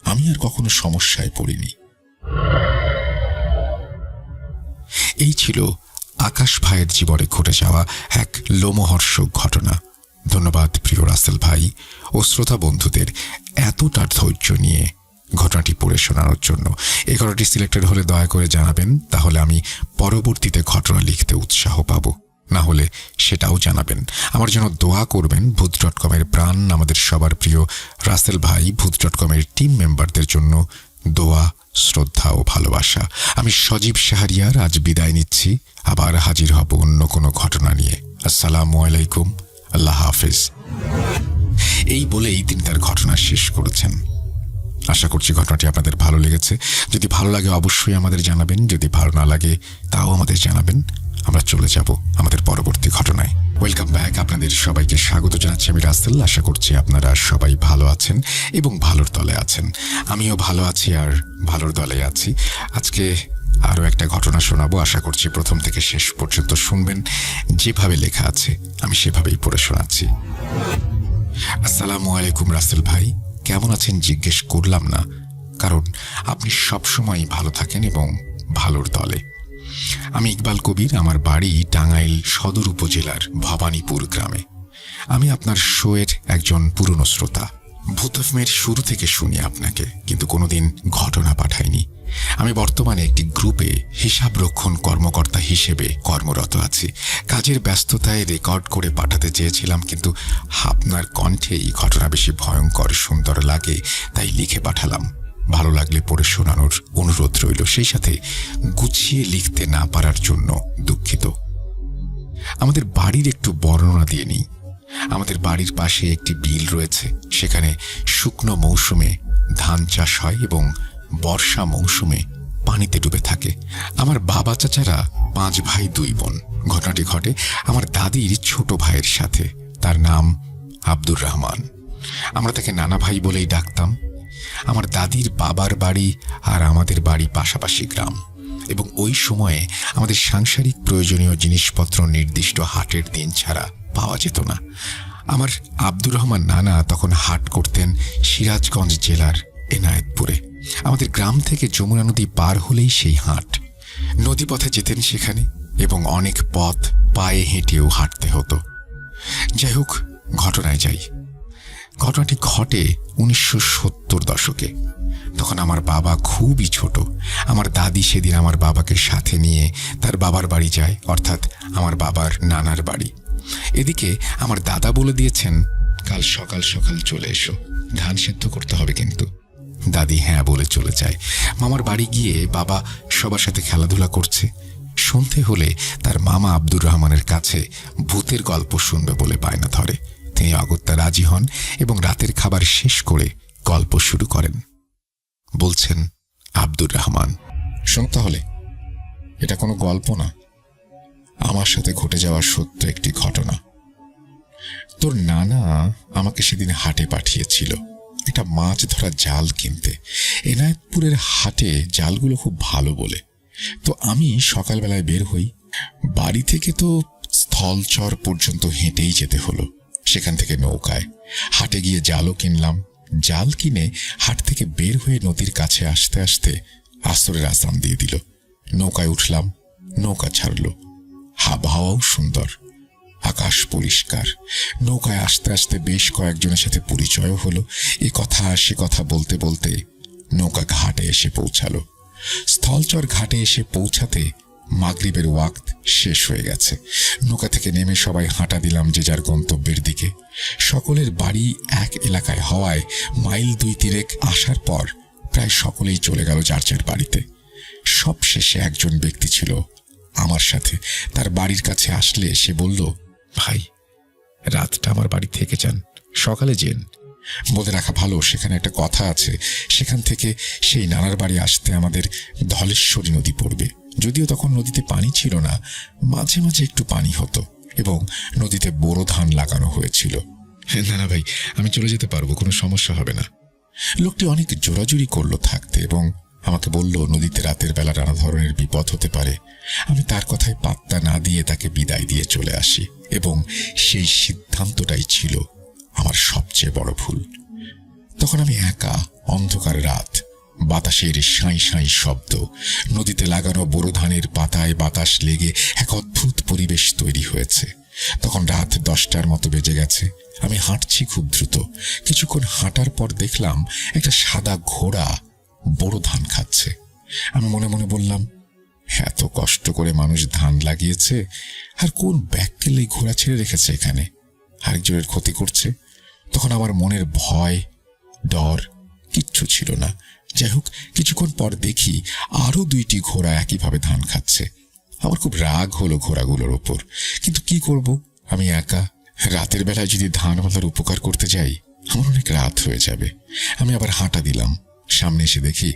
আমি আর কখনো সমস্যায় পড়িনি। এই ছিল আকাশ ভাইয়ের জীবনে ঘটে যাওয়া এক লোমহর্ষক ঘটনা। ধন্যবাদ প্রিয় রাসেল ভাই ও শ্রোতা বন্ধুদের এতটা ধৈর্য নিয়ে ঘটনাটি পড়ে শোনানোর জন্য। এই ঘটনাটি সিলেক্টেড হলে দয়া করে জানাবেন, তাহলে আমি পরবর্তীতে ঘটনা লিখতে উৎসাহ পাব। না হলে সেটাও জানাবেন। আমার জন্য দোয়া করবেন। ভূত.com-এর প্রাণ আমাদের সবার প্রিয় রাসেল ভাই, ভূত.com-এর টিম মেম্বারদের জন্য দোয়া, শ্রদ্ধা ও ভালোবাসা। আমি সজীব শাহরিয়ার আজ বিদায় নিচ্ছি। আবার হাজির হব অন্য কোনো ঘটনা নিয়ে। আসসালামু আলাইকুম, আল্লাহ হাফেজ। এই বলেই তিনি তার ঘটনা শেষ করেছেন। আশা করছি ঘটনাটি আপনাদের ভালো লেগেছে। যদি ভালো লাগে অবশ্যই আমাদের জানাবেন, যদি ভালো না লাগে তাও আমাদের জানাবেন। আমরা চলে যাব আমাদের পরবর্তী ঘটনায়। ওয়েলকাম ব্যাক, আপনাদের সবাইকে স্বাগত জানাচ্ছি আমি রাসেল। আশা করছি আপনারা সবাই ভালো আছেন এবং ভালোর দলে আছেন। আমিও ভালো আছি আর ভালোর দলে আছি। আজকে আরও একটা ঘটনা শোনাবো। আশা করছি প্রথম থেকে শেষ পর্যন্ত শুনবেন। যেভাবে লেখা আছে আমি সেভাবেই পড়ে শোনাচ্ছি। আসসালামু আলাইকুম রাসেল ভাই, কেমন আছেন জিজ্ঞেস করলাম না, কারণ আপনি সবসময় ভালো থাকেন এবং ভালোর দলে। আমি ইকবাল কবির, আমার বাড়ি টাঙ্গাইল সদর উপজেলার ভবানীপুর গ্রামে। আমি আপনার শোয়ের একজন পুরনো শ্রোতা। ভূত এফএমের শুরু থেকে শুনি আপনাকে, কিন্তু কোনোদিন ঘটনা পাঠাইনি। আমি বর্তমানে একটি গ্রুপে হিসাবরক্ষণ কর্মকর্তা হিসেবে কর্মরত আছি। কাজের ব্যস্ততায় রেকর্ড করে পাঠাতে চেয়েছিলাম, কিন্তু আপনার কণ্ঠে এই ঘটনা বেশি ভয়ঙ্কর সুন্দর লাগে, তাই লিখে পাঠালাম। ভালো লাগলে পড়ে শোনানোর অনুরোধ রইল। সেই সাথে গুছিয়ে লিখতে না পারার জন্য দুঃখিত। আমাদের বাড়ির একটু বর্ণনা দিয়ে নিই। আমাদের বাড়ির পাশে একটি বিল রয়েছে। সেখানে শুকনো মৌসুমে ধান চাষ হয় এবং বর্ষা মৌসুমে পানিতে ডুবে থাকে। আমার বাবা চাচারা 5 ভাই 2 বোন। ঘটনাটি ঘটে আমার দাদির ছোট ভাইয়ের সাথে। তার নাম আব্দুর রহমান। আমরা তাকে নানা ভাই বলেই ডাকতাম। আমার দাদির বাবার বাড়ি আর আমাদের বাড়ি পাশাপাশি গ্রাম, এবং ওই সময়ে আমাদের সাংসারিক প্রয়োজনীয় জিনিসপত্র নির্দিষ্ট হাটের দিন ছাড়া পাওয়া যেত না। আমার আব্দুর রহমান নানা তখন হাট করতেন সিরাজগঞ্জ জেলার এনায়েতপুরে। আমাদের গ্রাম থেকে যমুনা নদী পার হলেই সেই হাট। নদীপথে যেতেন সেখানে, এবং অনেক পথ পায়ে হেঁটেও হাঁটতে হতো। যাই হোক, ঘটনায় যাই। ঘটনাটি ঘটে 1970 দশকে। তখন আমার বাবা খুবই ছোট। আমার দাদি সেদিন আমার বাবাকে সাথে নিয়ে তার বাবার বাড়ি যায়, অর্থাৎ আমার বাবার নানার বাড়ি। এদিকে আমার দাদা বলে দিয়েছেন, কাল সকাল সকাল চলে এসো, ধান সিদ্ধ করতে হবে কিন্তু। দাদি হ্যাঁ বলে চলে যায়। মামার বাড়ি গিয়ে বাবা সবার সাথে খেলাধুলা করছে। সন্ধে হলে তার মামা আব্দুর রহমানের কাছে ভূতের গল্প শুনবে বলে বায়না ধরে। তিনি অগত্যা রাজি হন এবং রাতের খাবার শেষ করে গল্প শুরু করেন। বলছেন আব্দুর রহমান, শোন তাহলে, এটা কোনো গল্প না, আমার সাথে ঘটে যাওয়া সত্য একটি ঘটনা। তোর নানা আমাকে সেদিন হাটে পাঠিয়েছিল একটা মাছ ধরা জাল কিনতে। এনায়েতপুরের হাটে জালগুলো খুব ভালো বলে। তো আমি সকালবেলায় বের হই। বাড়ি থেকে তো স্থলচর পর্যন্ত হেঁটেই যেতে হলো। সেখান থেকে নৌকায় হাটে গিয়ে জালও কিনলাম। জাল কিনে হাট থেকে বের হয়ে নদীর কাছে আসতে আসতে আসরের আজান দিয়ে দিল। নৌকায় উঠলাম, নৌকা ছাড়লো। আবহাওয়াও সুন্দর, আকাশ পরিষ্কার। নৌকায় আসতে আসতে বেশ কয়েকজনের সাথে পরিচয় হলো। এ কথা সে কথা বলতে বলতে নৌকা ঘাটে এসে পৌঁছালো। স্থলচর ঘাটে এসে পৌঁছাতে মাগরিবের ওয়াক্ত শেষ হয়ে গেছে। নৌকা থেকে নেমে সবাই হাঁটা দিলাম যে যার গন্তব্যের দিকে। সকলের বাড়ি এক এলাকায় হওয়ায় মাইল 2-3 আসার পর প্রায় সকলেই চলে গেল যার যার বাড়িতে। সব শেষে একজন ব্যক্তি ছিল আমার সাথে। তার বাড়ির কাছে আসলে সে বলল, ভাই, রাতটা আমার বাড়ি থেকে যান, সকালে যেন। বলে রাখা ভালো, সেখানে একটা কথা আছে। সেখান থেকে সেই নানার বাড়ি আসতে আমাদের ধলেশ্বরী নদী পড়বে। যদিও তখন নদীতে পানি ছিল না, মাঝে মাঝে একটু পানি হতো, এবং নদীতে বোরো ধান লাগানো হয়েছিল। না না ভাই, আমি চলে যেতে পারবো, কোনো সমস্যা হবে না। লোকটি অনেক জোরাজুরি করলো থাকতে এবং আমাকে বলল নদীতে রাতের বেলা নানা ধরনের বিপদ হতে পারে। আমি তার কথায় পাত্তা না দিয়ে তাকে বিদায় দিয়ে চলে আসি, এবং সেই সিদ্ধান্তটাই ছিল আমার সবচেয়ে বড় ভুল। তখন আমি একা, অন্ধকার রাত, বাতাসের সাঁই সাঁই শব্দ, নদীতে লাগানো বোরো ধানের পাতায় বাতাস লেগে এক অদ্ভুত পরিবেশ তৈরি হয়েছে। তখন রাত 10টার মতো বেজে গেছে। আমি হাঁটছি খুব দ্রুত। কিছুক্ষণ হাঁটার পর দেখলাম একটা সাদা ঘোড়া বোরো ধান খাচ্ছে। আমি মনে মনে বললাম, এত কষ্ট করে মানুষ ধান লাগিয়েছে, আর কোন ব্যাককেলে ঘোড়া ছেড়ে রেখেছে এখানে, আরেকজনের ক্ষতি করছে। তখন আমার মনের ভয়, ডর কিচ্ছু ছিল না। যাই হোক, কিছুক্ষণ পর দেখি আরো 2টি ঘোড়া একইভাবে ধান খাচ্ছে। আমার খুব রাগ হলো ঘোড়াগুলোর ওপর, কিন্তু কি করব, আমি একা, রাতের বেলায় যদি ধানওয়ালার উপকার করতে যাই আমার অনেক রাত হয়ে যাবে। আমি আবার হাঁটা দিলাম। সামনে এসে দেখি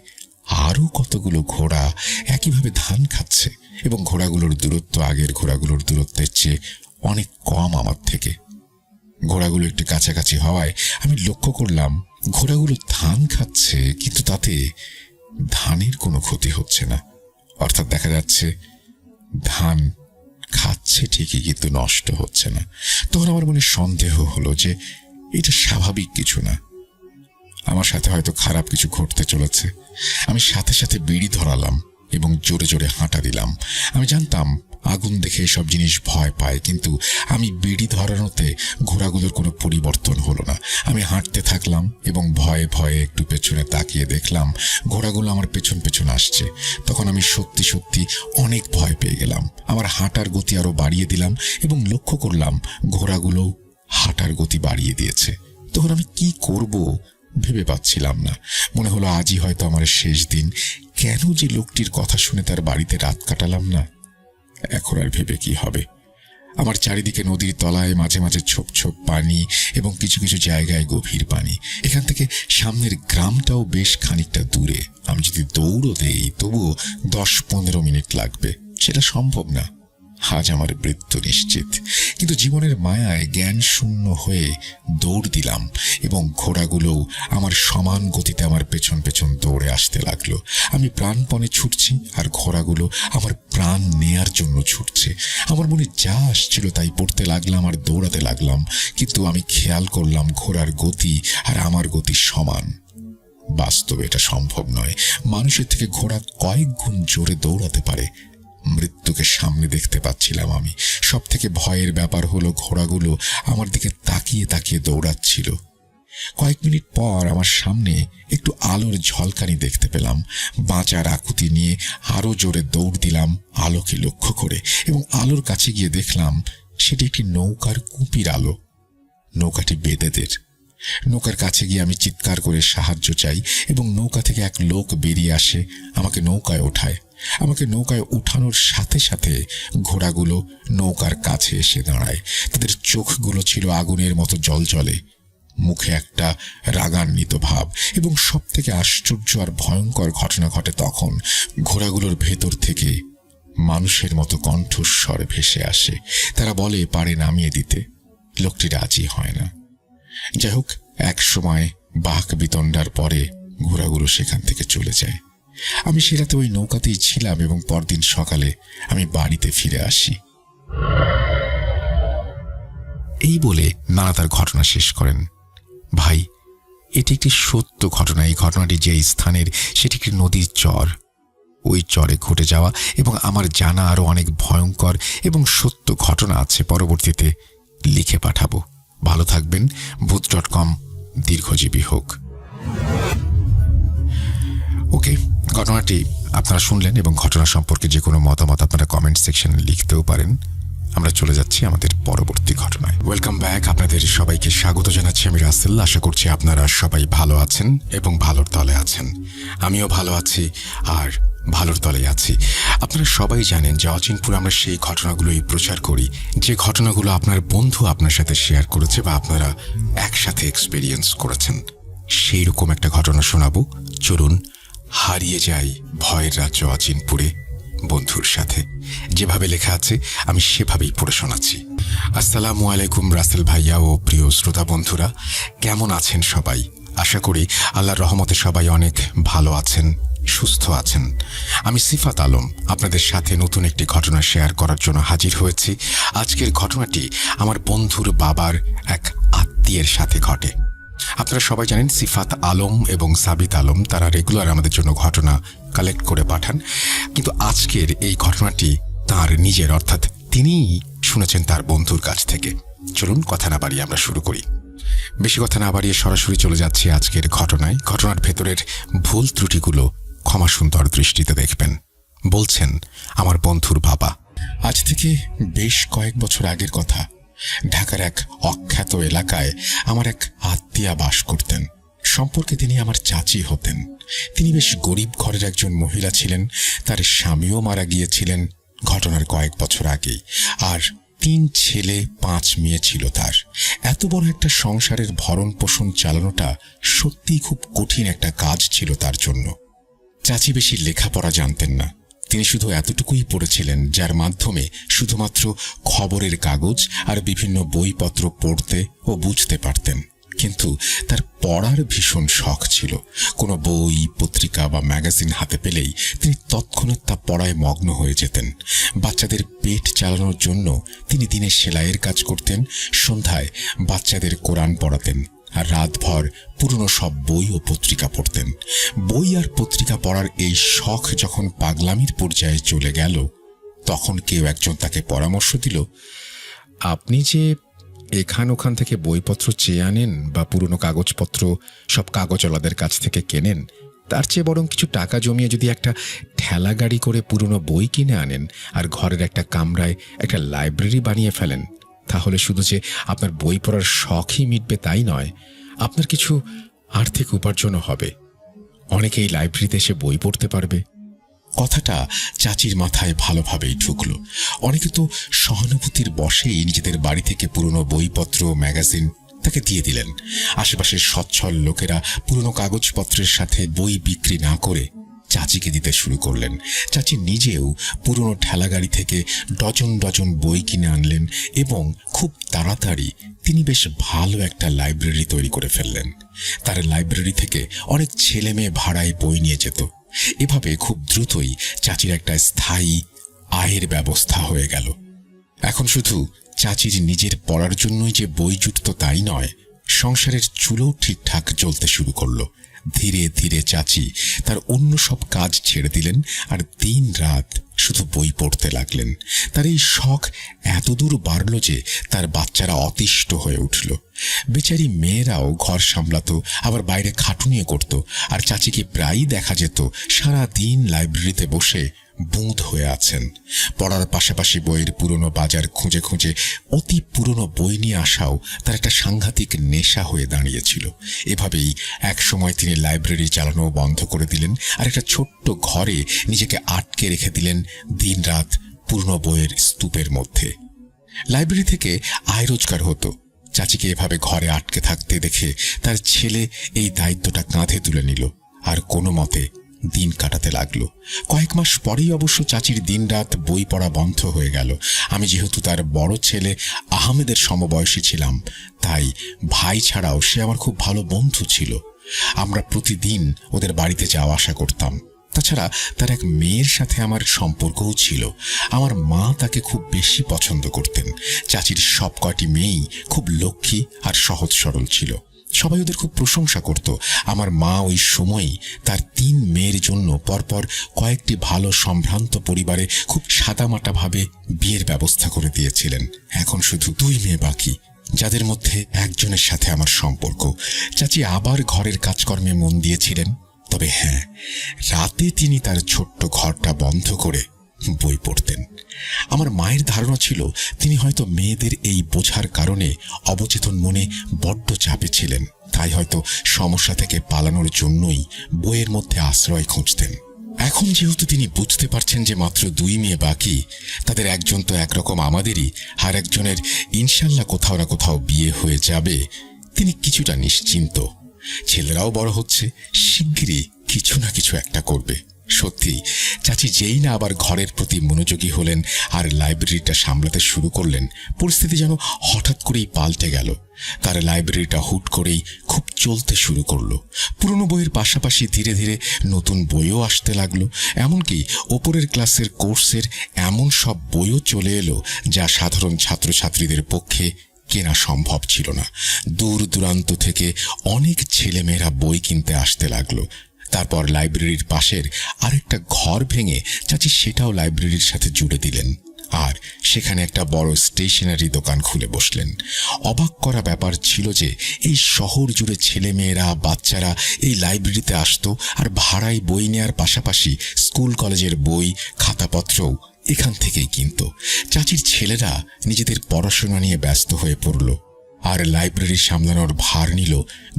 আরো কতগুলো ঘোড়া একইভাবে ধান খাচ্ছে, এবং ঘোড়াগুলোর দূরত্ব আগের ঘোড়াগুলোর দূরত্বের চেয়ে অনেক কম আমার থেকে। ঘোড়াগুলো একটু কাছাকাছি হওয়ায় আমি লক্ষ্য করলাম ঘোড়াগুলো ধান খাচ্ছে, কিন্তু তাতে ধানের কোনো ক্ষতি হচ্ছে না। অর্থাৎ দেখা যাচ্ছে ধান খাচ্ছে ঠিকই, কিন্তু নষ্ট হচ্ছে না। তখন আমার মনে সন্দেহ হলো যে এটা স্বাভাবিক কিছু না, আমার সাথে হয়তো খারাপ কিছু ঘটতে চলেছে। আমি সাথে সাথে বিড়ি ধরালাম এবং জোরে জোরে হাঁটা দিলাম। আমি জানতাম আগুন দেখে এসব জিনিস ভয় পায়, কিন্তু আমি বিড়ি ধরানোতে ঘোড়াগুলোর কোনো পরিবর্তন হলো না। আমি হাঁটতে থাকলাম এবং ভয়ে ভয়ে একটু পেছনে তাকিয়ে দেখলাম ঘোড়াগুলো আমার পেছন পেছন আসছে। তখন আমি সত্যি সত্যি অনেক ভয় পেয়ে গেলাম। আমার হাঁটার গতি আরো বাড়িয়ে দিলাম এবং লক্ষ্য করলাম ঘোড়াগুলো হাঁটার গতি বাড়িয়ে দিয়েছে। তখন আমি কি করব ভেবে পাচ্ছিলাম না। মনে হলো আজই হয়তো আমার শেষ দিন। কেন যে লোকটির কথা শুনে তার বাড়িতে রাত কাটালাম না। এখন আর ভেবে কি হবে। আমার চারিদিকে নদীর তলায় মাঝে মাঝে ছোপ ছোপ পানি এবং কিছু কিছু জায়গায় গভীর পানি। এখান থেকে সামনের গ্রামটাও বেশ খানিকটা দূরে। আমি যদি দৌড়ও দেই তবুও 10-15 মিনিট লাগবে। সেটা সম্ভব না। আজ আমার মৃত্যু নিশ্চিত। কিন্তু জীবনের মায়ায় জ্ঞান শূন্য হয়ে দৌড় দিলাম এবং ঘোড়াগুলো আমার সমান গতিতে আমার পেছন পেছন দৌড়ে আসতে লাগলো। আমি প্রাণপণে ছুটছি আর ঘোড়াগুলো আমার প্রাণ নেয়ার জন্য ছুটছে। আমার মনে যা আসছিল তাই পড়তে লাগলাম আর দৌড়াতে লাগলাম, কিন্তু আমি খেয়াল করলাম ঘোড়ার গতি আর আমার গতি সমান। বাস্তবে এটা সম্ভব নয়। মানুষের থেকে ঘোড়া কয়েক গুণ জোরে দৌড়াতে পারে। মৃত্যুকে সামনে দেখতে পাচ্ছিলাম আমি। সব থেকে ভয়ের ব্যাপার হলো ঘোড়াগুলো আমার দিকে তাকিয়ে তাকিয়ে দৌড়াচ্ছিল। কয়েক মিনিট পর আমার সামনে একটু আলোর ঝলকানি দেখতে পেলাম। বাঁচার আকুতি নিয়ে আরো জোরে দৌড় দিলাম আলোকে লক্ষ্য করে, এবং আলোর কাছে গিয়ে দেখলাম সেটি একটি নৌকার কুপির আলো। নৌকাটি বেদেদের। নৌকার কাছে গিয়ে আমি চিৎকার করে সাহায্য চাই এবং নৌকা থেকে এক লোক বেরিয়ে আসে, আমাকে নৌকায় ওঠায়। আমাকে নৌকায় উঠানোর সাথে সাথে ঘোড়াগুলো নৌকার কাছে এসে দাঁড়ায়। তাদের চোখগুলো ছিল আগুনের মতো জ্বলজ্বলে, মুখে একটা রাগান্বিত ভাব। এবং সব থেকে আশ্চর্য আর ভয়ঙ্কর ঘটনা ঘটে তখন। ঘোড়াগুলোর ভেতর থেকে মানুষের মতো কণ্ঠস্বর ভেসে আসে। তারা বলে পাড়ে নামিয়ে দিতে। লোকটি রাজি হয় না। যাই হোক, এক সময় বাঘ বিতণ্ডার পরে ঘোড়াগুলো সেখান থেকে চলে যায়। আমি সে রাতে ওই নৌকাতেই ছিলাম এবং পরদিন সকালে আমি বাড়িতে ফিরে আসি। এই বলে নানা তার ঘটনা শেষ করেন। ভাই, এটি একটি সত্য ঘটনা। এই ঘটনাটি যে স্থানের সেটি একটি নদীর চর। ওই চরে ঘটে যাওয়া এবং আমার জানা আরো অনেক ভয়ঙ্কর এবং সত্য ঘটনা আছে। পরবর্তীতে লিখে পাঠাবো। ভালো থাকবেন। ভূত.com দীর্ঘজীবী হোক। ওকে, ঘটনাটি আপনারা শুনলেন এবং ঘটনা সম্পর্কে যে কোনো মতামত আপনারা কমেন্ট সেকশনে লিখতেও পারেন। আমরা চলে যাচ্ছি আমাদের পরবর্তী ঘটনায়। Welcome back. আপনাদের সবাইকে স্বাগত জানাচ্ছি। আমি রাসেল। আশা করছি আপনারা সবাই ভালো আছেন এবং ভালোর তলে আছেন। আমিও ভালো আছি আর ভালোর তলেই আছি। আপনারা সবাই জানেন যে অচিনপুর আমরা সেই ঘটনাগুলোই প্রচার করি যে ঘটনাগুলো আপনার বন্ধু আপনার সাথে শেয়ার করেছে বা আপনারা একসাথে এক্সপেরিয়েন্স করেছেন। সেই রকম একটা ঘটনা শোনাবো। চলুন হারিয়ে যাই ভয়ের রাজ্য অচিনপুরে বন্ধুর সাথে। যেভাবে লেখা আছে আমি সেভাবেই পড়ে শোনাচ্ছি। আসসালামু আলাইকুম রাসেল ভাইয়া ও প্রিয় শ্রোতা বন্ধুরা, কেমন আছেন সবাই? আশা করি আল্লাহর রহমতে সবাই অনেক ভালো আছেন, সুস্থ আছেন। আমি সিফাত আলম আপনাদের সাথে নতুন একটি ঘটনা শেয়ার করার জন্য হাজির হয়েছি। আজকের ঘটনাটি আমার বন্ধুর বাবার এক আত্মীয়ের সাথে ঘটে। আপনারা সবাই জানেন সিফাত আলম এবং সাবিত আলম তারা রেগুলার আমাদের জন্য ঘটনা কালেক্ট করে পাঠান, কিন্তু আজকের এই ঘটনাটি তার নিজের, অর্থাৎ তিনিই শুনেছেন তার বন্ধুর কাছ থেকে। চলুন কথা না বাড়িয়ে আমরা শুরু করি। বেশি কথা না বাড়িয়ে সরাসরি চলে যাচ্ছি আজকের ঘটনায়। ঘটনার ভেতরের ভুল ত্রুটিগুলো ক্ষমা সুন্দর দৃষ্টিতে দেখবেন। বলছেন আমার বন্ধুর বাবা। আজ থেকে বেশ কয়েক বছর আগের কথা। ঢাকার এক অখ্যাত এলাকায় আমার এক আত্মীয়া বাস করতেন। সম্পর্কে তিনি আমার চাচি হতেন। তিনি বেশ গরিব ঘরের একজন মহিলা ছিলেন। তার স্বামীও মারা গিয়েছিলেন ঘটনার কয়েক বছর আগেই। আর 3 ছেলে 5 মেয়ে ছিল তার। এত বড় একটা সংসারের ভরণ পোষণ চালানোটা সত্যিই খুব কঠিন একটা কাজ ছিল তার জন্য। চাচি বেশি লেখাপড়া জানতেন না। তিনি শুধু এতটুকুই পড়েছিলেন যার মাধ্যমে শুধুমাত্র খবরের কাগজ আর বিভিন্ন বইপত্র পড়তে ও বুঝতে পারতেন। কিন্তু তার পড়ার ভীষণ শখ ছিল। কোনো বই, পত্রিকা বা ম্যাগাজিন হাতে পেলেই তিনি তৎক্ষণাৎ তা পড়ায় মগ্ন হয়ে যেতেন। বাচ্চাদের পেট চালানোর জন্য তিনি দিনে সেলাইয়ের কাজ করতেন, সন্ধ্যায় বাচ্চাদের কোরআন পড়াতেন, আর রাতভর পুরনো সব বই ও পত্রিকা পড়তেন। বই আর পত্রিকা পড়ার এই শখ যখন পাগলামির পর্যায়ে চলে গেল, তখন কেউ একজন তাকে পরামর্শ দিল, আপনি যে ওখান থেকে বইপত্র চেয়ে আনেন বা পুরনো কাগজপত্র সব কাগজওয়ালাদের কাছ থেকে কেনেন, তার চেয়ে বরং কিছু টাকা জমিয়ে যদি একটা ঠেলা গাড়ি করে পুরনো বই কিনে আনেন আর ঘরের একটা কামরায় একটা লাইব্রেরি বানিয়ে ফেলেন, তাহলে শুধু যে আপনার বই পড়ার শখই মিটবে তাই নয়, আপনার কিছু আর্থিক উপার্জনও হবে। অনেকেই লাইব্রেরিতে এসে বই পড়তে পারবে। কথাটা চাচির মাথায় ভালোভাবেই ঢুকল। অনেকে তো সহানুভূতির বশেই নিজেদের বাড়ি থেকে পুরনো বইপত্র, ম্যাগাজিন তাকে দিয়ে দিলেন। আশেপাশের সচ্ছল লোকেরা পুরনো কাগজপত্রের সাথে বই বিক্রি না করে চাচিকে দিতে শুরু করলেন। চাচি নিজেও পুরনো ঠেলাগাড়ি থেকে ডজন ডজন বই কিনে আনলেন এবং খুব তাড়াতাড়ি তিনি বেশ ভালো একটা লাইব্রেরি তৈরি করে ফেললেন। তার লাইব্রেরি থেকে অনেক ছেলে মেয়ে ভাড়ায় বই নিয়ে যেত। এভাবে খুব দ্রুতই চাচির একটা স্থায়ী আয়ের ব্যবস্থা হয়ে গেল। এখন শুধু চাচির নিজের পড়ার জন্যই যে বই জুটত তাই নয়, সংসারের চুলোও ঠিকঠাক জ্বলতে শুরু করলো। ধীরে ধীরে চাচি তার অন্য সব কাজ ছেড়ে দিলেন আর দিন রাত শুধু বই পড়তে লাগলেন। তার এই শখ এতদূর বাড়ল যে তার বাচ্চারা অতিষ্ঠ হয়ে উঠল। বেচারি মেয়েরাও ঘর সামলাতো, আবার বাইরে খাটুনিও করত, আর চাচিকে প্রায়ই দেখা যেত সারা দিন লাইব্রেরিতে বসে বুঁদ হয়ে আছেন। পড়ার পাশাপাশি বইয়ের পুরনো বাজার খুঁজে খুঁজে অতি পুরনো বই নিয়ে আসাও তার একটা সাংঘাতিক নেশা হয়ে দাঁড়িয়েছিল। এভাবেই এক সময় তিনি লাইব্রেরি চালানো বন্ধ করে দিলেন আর একটা ছোট্ট ঘরে নিজেকে আটকে রেখে দিলেন দিনরাত পুরনো বইয়ের স্তূপের মধ্যে। লাইব্রেরি থেকে আয় রোজগার হতো। চাচিকে এভাবে ঘরে আটকে থাকতে দেখে তার ছেলে এই দায়িত্বটা কাঁধে তুলে নিল আর কোনো মতে দিন কাটাতে লাগলো। কয়েক মাস পরেই অবশ্য চাচির দিনরাত বই পড়া বন্ধ হয়ে গেল। আমি যেহেতু তার বড় ছেলে আহমেদের সমবয়সী ছিলাম, তাই ভাই ছাড়াও সে আমার খুব ভালো বন্ধু ছিল। আমরা প্রতিদিন ওদের বাড়িতে যাওয়া আসা করতাম। তাছাড়া তার এক মেয়ের সাথে আমার সম্পর্কও ছিল। আমার মা তাকে খুব বেশি পছন্দ করতেন। চাচির সব কয়টি মেয়েই খুব লক্ষ্মী আর সহজ সরল ছিল। সবাই ওদের খুব প্রশংসা করত। আমার মা ওই সময়ই তার 3 মেয়ের জন্য পরপর কয়েকটি ভালো সম্ভ্রান্ত পরিবারে খুব সাদামাটাভাবে বিয়ের ব্যবস্থা করে দিয়েছিলেন। এখন শুধু 2 মেয়ে বাকি, যাদের মধ্যে একজনের সাথে আমার সম্পর্ক। চাচি আবার ঘরের কাজকর্মে মন দিয়েছিলেন। তবে হ্যাঁ, রাতে তিনি তার ছোট্ট ঘরটা বন্ধ করে বই পড়তেন। আমার মায়ের ধারণা ছিল তিনি হয়তো মেয়েদের এই বোঝার কারণে অবচেতন মনে বড্ড চাপে ছিলেন, তাই হয়তো সমস্যা থেকে পালানোর জন্যই বইয়ের মধ্যে আশ্রয় খুঁজতেন। এখন যেহেতু তিনি বুঝতে পারছেন যে মাত্র 2 মেয়ে বাকি, তাদের একজন তো একরকম আমাদেরই, আর একজনের ইনশাল্লাহ কোথাও না কোথাও বিয়ে হয়ে যাবে, তিনি কিছুটা নিশ্চিন্ত। ছেলেরাও বড় হচ্ছে, শিগগিরই কিছু না কিছু একটা করবে। সত্যি চাচি যেই না আবার ঘরের প্রতি মনোযোগী হলেন আর লাইব্রেরিটা সামলাতে শুরু করলেন, পরিস্থিতি যেন হঠাৎ করেই পাল্টে গেল। তার লাইব্রেরিটা হুট করেই খুব চলতে শুরু করলো। পুরনো বইয়ের পাশাপাশি ধীরে ধীরে নতুন বইও আসতে লাগলো। এমনকি ওপরের ক্লাসের কোর্সের এমন সব বইও চলে এলো যা সাধারণ ছাত্রছাত্রীদের পক্ষে কেনা সম্ভব ছিল না। দূর দূরান্ত থেকে অনেক ছেলেমেয়েরা বই কিনতে আসতে লাগলো। তারপর লাইব্রেরির পাশের আরেকটা ঘর ভেঙে চাচি সেটাও লাইব্রেরির সাথে জুড়ে দিলেন আর সেখানে একটা বড় স্টেশনারি দোকান খুলে বসলেন। অবাক করা ব্যাপার ছিল যে এই শহর জুড়ে ছেলেমেয়েরা, বাচ্চারা এই লাইব্রেরিতে আসতো আর ভাড়ায় বই নেওয়ার পাশাপাশি স্কুল কলেজের বই, খাতাপত্রও এখান থেকেই কিনত। চাচির ছেলেরা নিজেদের পড়াশোনা নিয়ে ব্যস্ত হয়ে পড়ল। আর লাইব্রেরি সামলানোর ভার নিল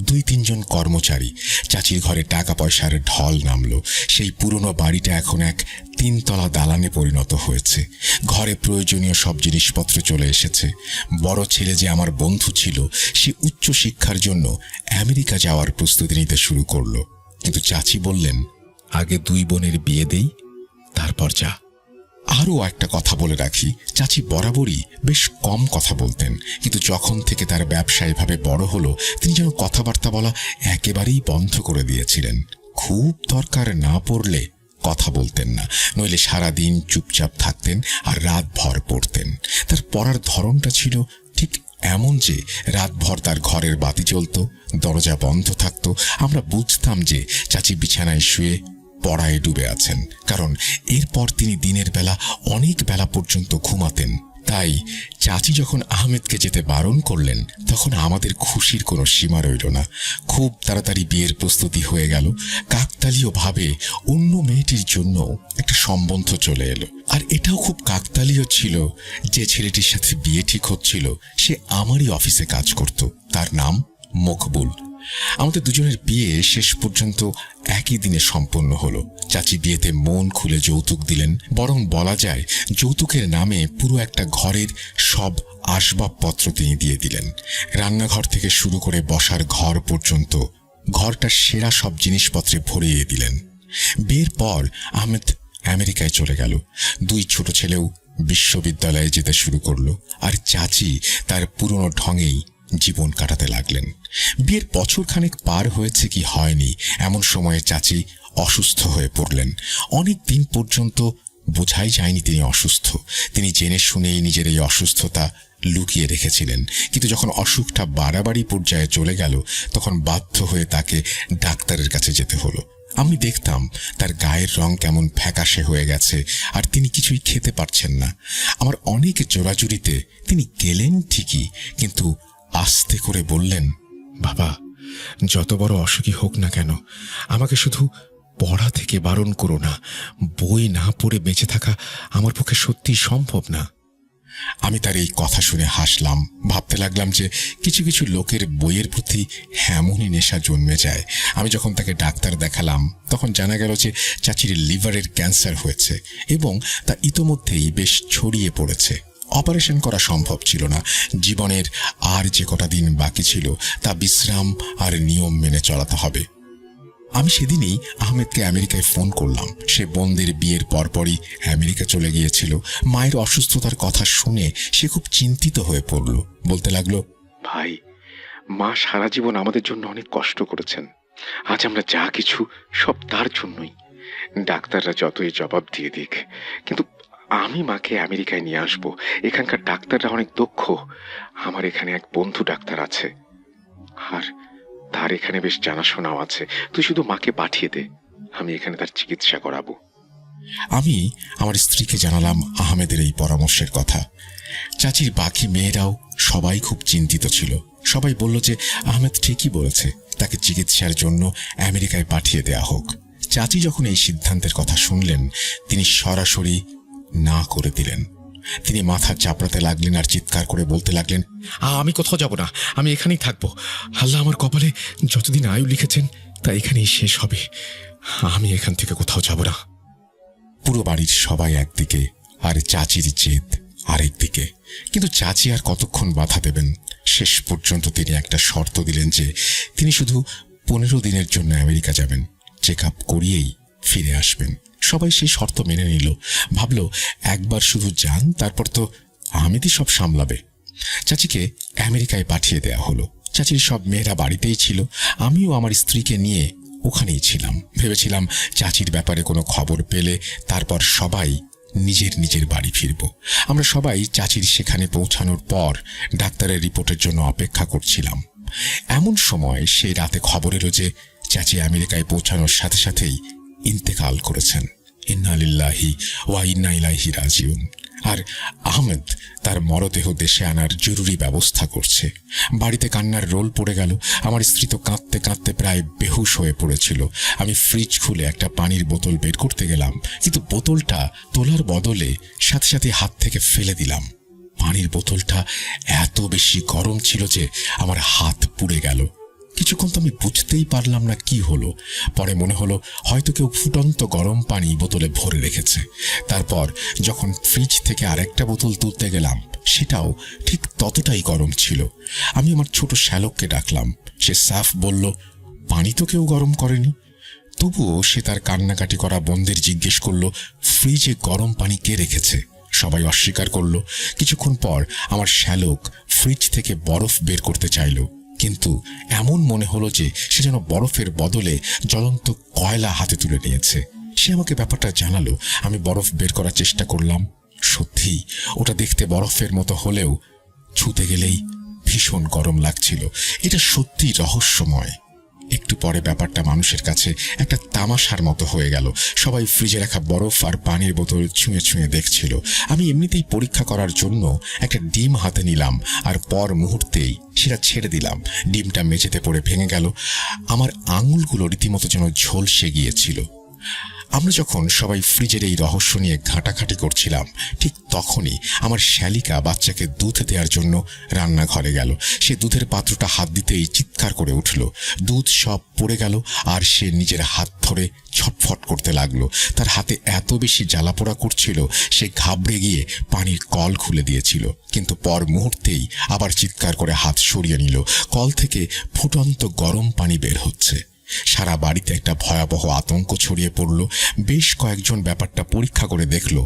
2-3 জন কর্মচারী। চাচির ঘরে টাকা পয়সার ঢল নামল। সেই পুরনো বাড়িটা এখন এক 3 তলা দালানে পরিণত হয়েছে। ঘরে প্রয়োজনীয় সব জিনিসপত্র চলে এসেছে। বড় ছেলে যে আমার বন্ধু ছিল, সে উচ্চ শিক্ষার জন্য আমেরিকা যাওয়ার প্রস্তুতি নিতে শুরু করলো। কিন্তু চাচি বললেন, আগে 2 বোনের বিয়ে দেই, তারপর যা। আরও একটা কথা বলে রাখি, চাচি বরাবরই বেশ কম কথা বলতেন, কিন্তু যখন থেকে তার ব্যবসা এভাবে বড় হলো, তিনি যেন কথাবার্তা বলা একেবারেই বন্ধ করে দিয়েছিলেন। খুব দরকার না পড়লে কথা বলতেন না, নইলে সারাদিন চুপচাপ থাকতেন আর রাতভর পড়তেন। তার পড়ার ধরনটা ছিল ঠিক এমন যে রাতভর তার ঘরের বাতি জ্বলত, দরজা বন্ধ থাকত। আমরা বুঝতাম যে চাচি বিছানায় শুয়ে পড়ায় ডুবে আছেন, কারণ এরপর তিনি দিনের বেলা অনেক বেলা পর্যন্ত ঘুমাতেন। তাই চাচি যখন আহমেদকে যেতে বারণ করলেন, তখন আমাদের খুশির কোনো সীমা রইল না। খুব তাড়াতাড়ি বিয়ের প্রস্তুতি হয়ে গেল। কাকতালীয়ভাবে অন্য মেয়েটির জন্য একটা সম্বন্ধ চলে এলো। আর এটাও খুব কাকতালীয় ছিল, যে ছেলেটির সাথে বিয়ে ঠিক হচ্ছিল সে আমারই অফিসে কাজ করত। তার নাম মকবুল। আমাদের দুজনের বিয়ে শেষ পর্যন্ত একই দিনে সম্পন্ন হলো। চাচি বিয়েতে মন খুলে যৌতুক দিলেন, বরং বলা যায় যৌতুকের নামে পুরো একটা ঘরের সব আসবাবপত্র তিনি দিয়ে দিলেন। রান্নাঘর থেকে শুরু করে বসার ঘর পর্যন্ত ঘরটার সেরা সব জিনিসপত্রে ভরিয়ে দিলেন। বিয়ের পর আহমেদ আমেরিকায় চলে গেল। 2 ছোট ছেলেও বিশ্ববিদ্যালয়ে যেতে শুরু করলো, আর চাচি তার পুরনো ঢঙেই জীবন কাটাতে লাগলেন। বিয়ের বছরখানেক পার হয়েছে কি হয়নি, এমন সময়ে চাচি অসুস্থ হয়ে পড়লেন। অনেক দিন পর্যন্ত বোঝাই যায়নি তিনি অসুস্থ। তিনি জেনে শুনেই নিজের এই অসুস্থতা লুকিয়ে রেখেছিলেন, কিন্তু যখন অসুখটা বাড়াবাড়ি পর্যায়ে চলে গেল, তখন বাধ্য হয়ে তাকে ডাক্তারের কাছে যেতে হলো। আমি দেখতাম তার গায়ের রং কেমন ফ্যাকাশে হয়ে গেছে, আর তিনি কিছুই খেতে পারছেন না। আমার অনেক জোরাজুরিতে তিনি গেলেন ঠিকই, কিন্তু আস্তে করে বললেন, বাবা, যত বড় অসুখী হোক না কেন, আমাকে শুধু পড়া থেকে বারণ করো না। বই না পড়ে বেঁচে থাকা আমার পক্ষে সত্যি সম্ভব না। আমি তার এই কথা শুনে হাসলাম। ভাবতে লাগলাম যে কিছু কিছু লোকের বইয়ের প্রতি এমনই নেশা জন্মে যায়। আমি যখন তাকে ডাক্তার দেখালাম, তখন জানা গেল যে চাচির লিভারের ক্যান্সার হয়েছে এবং তা ইতোমধ্যেই বেশ ছড়িয়ে পড়েছে। অপারেশন করা সম্ভব ছিল না। জীবনের আর যে কটা দিন বাকি ছিল তা বিশ্রাম আর নিয়ম মেনে চলাতে হবে। আমি সেদিনই আহমেদকে আমেরিকায় ফোন করলাম। সে বোনদের বিয়ের পরপরই আমেরিকা চলে গিয়েছিল। মায়ের অসুস্থতার কথা শুনে সে খুব চিন্তিত হয়ে পড়ল। বলতে লাগলো, ভাই, মা সারা জীবন আমাদের জন্য অনেক কষ্ট করেছেন। আজ আমরা যা কিছু সব তার জন্যই। ডাক্তাররা যতই জবাব দিয়ে দিক, কিন্তু আমি মাকে আমেরিকায় নিয়ে আসব। এখানকার ডাক্তাররা অনেক দক্ষ। আমার এখানে এক বন্ধু ডাক্তার আছে, আর তার এখানে বেশ জানাশোনাও আছে। তুই শুধু মাকে পাঠিয়ে দে, আমি এখানে তার চিকিৎসা করাবো। আমি আমার স্ত্রীকে জানালাম আহমেদের এই পরামর্শের কথা। চাচির বাকি মেয়েরাও সবাই খুব চিন্তিত ছিল। সবাই বলল যে আহমেদ ঠিকই বলেছে, তাকে চিকিৎসার জন্য আমেরিকায় পাঠিয়ে দেয়া হোক। চাচি যখন এই সিদ্ধান্তের কথা শুনলেন, তিনি সরাসরি না করে দিলেন। তিনি মাথা চাপড়াতে লাগলেন আর চিৎকার করে বলতে লাগলেন, আমি কোথাও যাব না, আমি এখানেই থাকবো। আল্লাহ আমার কপালে যতদিন আয়ু লিখেছেন তা এখানেই শেষ হবে। আমি এখান থেকে কোথাও যাব না। পুরো বাড়ির সবাই একদিকে আর চাচির জেদ আরেক দিকে। কিন্তু চাচি আর কতক্ষণ বাধা দেবেন? শেষ পর্যন্ত তিনি একটা শর্ত দিলেন যে তিনি শুধু 15 দিনের জন্য আমেরিকা যাবেন, চেক আপ করিয়েই ফিরে আসবেন। সবাই সেই শর্ত মেনে নিল। ভাবল, একবার শুধু যান, তারপর তো আহমেদই সব সামলাবে। চাচিকে আমেরিকায় পাঠিয়ে দেয়া হলো। চাচির সব মেয়েরা বাড়িতেই ছিল। আমিও আমার স্ত্রীকে নিয়ে ওখানেই ছিলাম। ভেবেছিলাম চাচির ব্যাপারে কোনো খবর পেলে তারপর সবাই নিজের নিজের বাড়ি ফিরব। আমরা সবাই চাচির সেখানে পৌঁছানোর পর ডাক্তারের রিপোর্টের জন্য অপেক্ষা করছিলাম। এমন সময় সেই রাতে খবর এলো যে চাচি আমেরিকায় পৌঁছানোর সাথে সাথেই ইন্তেকাল করেছেন। ইন্না লিল্লাহি ওয়া ইন্না ইলাইহি রাজিউন। আর আহমেদ তার মরদেহ দেশে আনার জরুরি ব্যবস্থা করছে। বাড়িতে কান্নার রোল পড়ে গেল। আমার স্ত্রী তো কাঁদতে কাঁদতে প্রায় বেহুশ হয়ে পড়েছিল। আমি ফ্রিজ খুলে একটা পানির বোতল বের করতে গেলাম, কিন্তু বোতলটা তোলার বদলে সাথে সাথে হাত থেকে ফেলে দিলাম। পানির বোতলটা এত বেশি গরম ছিল যে আমার হাত পুড়ে গেল। কিছুক্ষণ তো আমি বুঝতেই পারলাম না কি হলো। পরে মনে হলো হয়তো কেউ ফুটন্ত গরম পানি বোতলে ভরে রেখেছে। তারপর যখন ফ্রিজ থেকে আরেকটা বোতল তুলতে গেলাম, সেটাও ঠিক ততটাই গরম ছিল। আমি আমার ছোট শ্যালককে ডাকলাম। সে সাফ বলল, পানি তো কেউ গরম করেনি। তবুও সে তার কান্নাকাটি করা বন্ধের জিজ্ঞেস করলো, ফ্রিজে গরম পানি কে রেখেছে? সবাই অস্বীকার করলো। কিছুক্ষণ পর আমার শ্যালক ফ্রিজ থেকে বরফ বের করতে চাইল, কিন্তু এমন মনে হলো যে সে যেন বরফের বদলে জ্বলন্ত কয়লা হাতে তুলে নিয়েছে। সে আমাকে ব্যাপারটা জানালো। আমি বরফ বের করার চেষ্টা করলাম। সত্যি ওটা দেখতে বরফের মতো হলেও ছুতে গেলেই ভীষণ গরম লাগছিল। এটা সত্যি রহস্যময়। একটু পরে ব্যাপারটা মানুষের কাছে একটা তামাশার মতো হয়ে গেল। সবাই ফ্রিজে রাখা বরফ আর পানির বোতল ছুঁয়ে ছুঁয়ে দেখছিল। আমি এমনিতেই পরীক্ষা করার জন্য একটা ডিম হাতে নিলাম, আর পর মুহূর্তেই সেটা ছেড়ে দিলাম। ডিমটা মেঝেতে পড়ে ভেঙে গেল। আমার আঙুলগুলো রীতিমতো যেন ঝলসে গিয়েছিল। আমরা যখন সবাই ফ্রিজের এই রহস্য নিয়ে ঘাঁটাঘাঁটি করছিলাম, ঠিক তখনই আমার শ্যালিকা বাচ্চাকে দুধ দেওয়ার জন্য রান্নাঘরে গেল। সে দুধের পাত্রটা হাত দিতেই চিৎকার করে উঠল। দুধ সব পড়ে গেল, আর সে নিজের হাত ধরে ছটফট করতে লাগলো। তার হাতে এত বেশি জ্বালাপোড়া করছিল, সে ঘাবড়ে গিয়ে পানির কল খুলে দিয়েছিল, কিন্তু পর মুহূর্তেই আবার চিৎকার করে হাত সরিয়ে নিল। কল থেকে ফুটন্ত গরম পানি বের হচ্ছে। সারা বাড়িতে একটা ভয়াবহ আতঙ্ক ছড়িয়ে পড়ল। বেশ কয়েকজন ব্যাপারটা পরীক্ষা করে দেখল,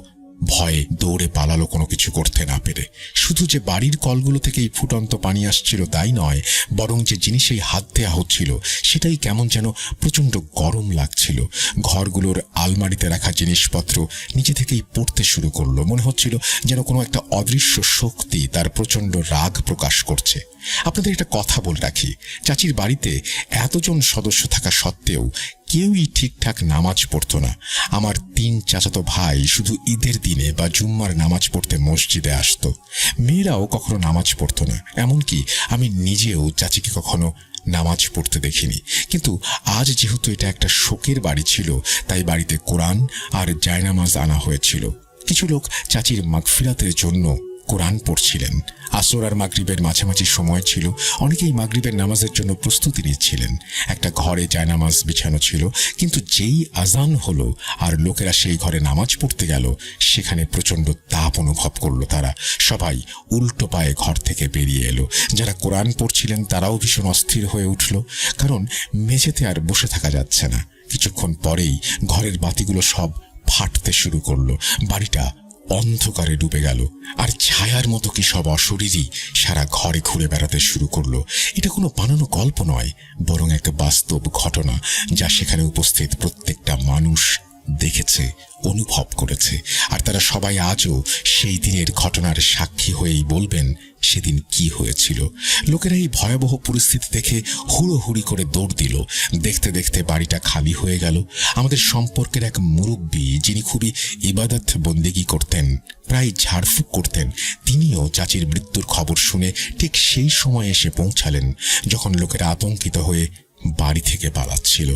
ভয়ে দৌড়ে পালালো কোনো কিছু করতে না পেরে। শুধু যে বাড়ির কলগুলো থেকেই ফুটন্ত পানি আসছিল তাই নয়, বরং যে জিনিসেই হাত দেওয়া হচ্ছিল সেটাই কেমন যেন প্রচণ্ড গরম লাগছিল। ঘরগুলোর আলমারিতে রাখা জিনিসপত্র নিজে থেকেই পড়তে শুরু করলো। মনে হচ্ছিল যেন কোনো একটা অদৃশ্য শক্তি তার প্রচণ্ড রাগ প্রকাশ করছে। আপনাদের একটা কথা বলে রাখি, চাচির বাড়িতে এতজন সদস্য থাকা সত্ত্বেও কেউই ঠিকঠাক নামাজ পড়তো না। আমার 3 চাচাতো ভাই শুধু ঈদের দিনে বা জুম্মার নামাজ পড়তে মসজিদে আসতো। মেয়েরাও কখনো নামাজ পড়তো না। এমনকি আমি নিজেও চাচিকে কখনো নামাজ পড়তে দেখিনি। কিন্তু আজ যেহেতু এটা একটা শোকের বাড়ি ছিল, তাই বাড়িতে কোরআন আর জায়নামাজ আনা হয়েছিল। কিছু লোক চাচির মাগফিরাতের জন্য কোরআন পড়ছিলেন। আসর আর মাগরিবের মাঝামাঝি সময় ছিল। অনেকেই মাগরিবের নামাজের জন্য প্রস্তুতি নিচ্ছিলেন। একটা ঘরে জায়নামাজ বিছানো ছিল, কিন্তু যেই আজান হলো আর লোকেরা সেই ঘরে নামাজ পড়তে গেল, সেখানে প্রচণ্ড তাপ অনুভব করলো তারা। সবাই উল্টো পায়ে ঘর থেকে বেরিয়ে এলো। যারা কোরআন পড়ছিলেন তারাও ভীষণ অস্থির হয়ে উঠল, কারণ মেঝেতে আর বসে থাকা যাচ্ছে না। কিছুক্ষণ পরেই ঘরের বাতিগুলো সব ফাটতে শুরু করলো। বাড়িটা অন্ধকারে ডুবে গেল, আর ছায়ার মতো কি সব অশরীরই সারা ঘরে ঘুরে বেড়াতে শুরু করলো। এটা কোনো বানানো গল্প নয়, বরং একটা বাস্তব ঘটনা, যা সেখানে উপস্থিত প্রত্যেকটা মানুষ দেখেছে, অনুভব করেছে। আর তারা সবাই আজও সেই দিনের ঘটনার সাক্ষী হয়েই বলবেন সেদিন কি হয়েছিল। লোকেরা এই ভয়াবহ পরিস্থিতি দেখে হুড়োহুড়ি করে দৌড় দিল। দেখতে দেখতে বাড়িটা খালি হয়ে গেল। আমাদের সম্পর্কের এক মুরব্বী, যিনি খুবই ইবাদত বন্দেগি করতেন, প্রায় ঝাড়ফুঁক করতেন, তিনিও চাচির মৃত্যুর খবর শুনে ঠিক সেই সময় এসে পৌঁছালেন যখন লোকেরা আতঙ্কিত হয়ে বাড়ি থেকে পালাচ্ছিল।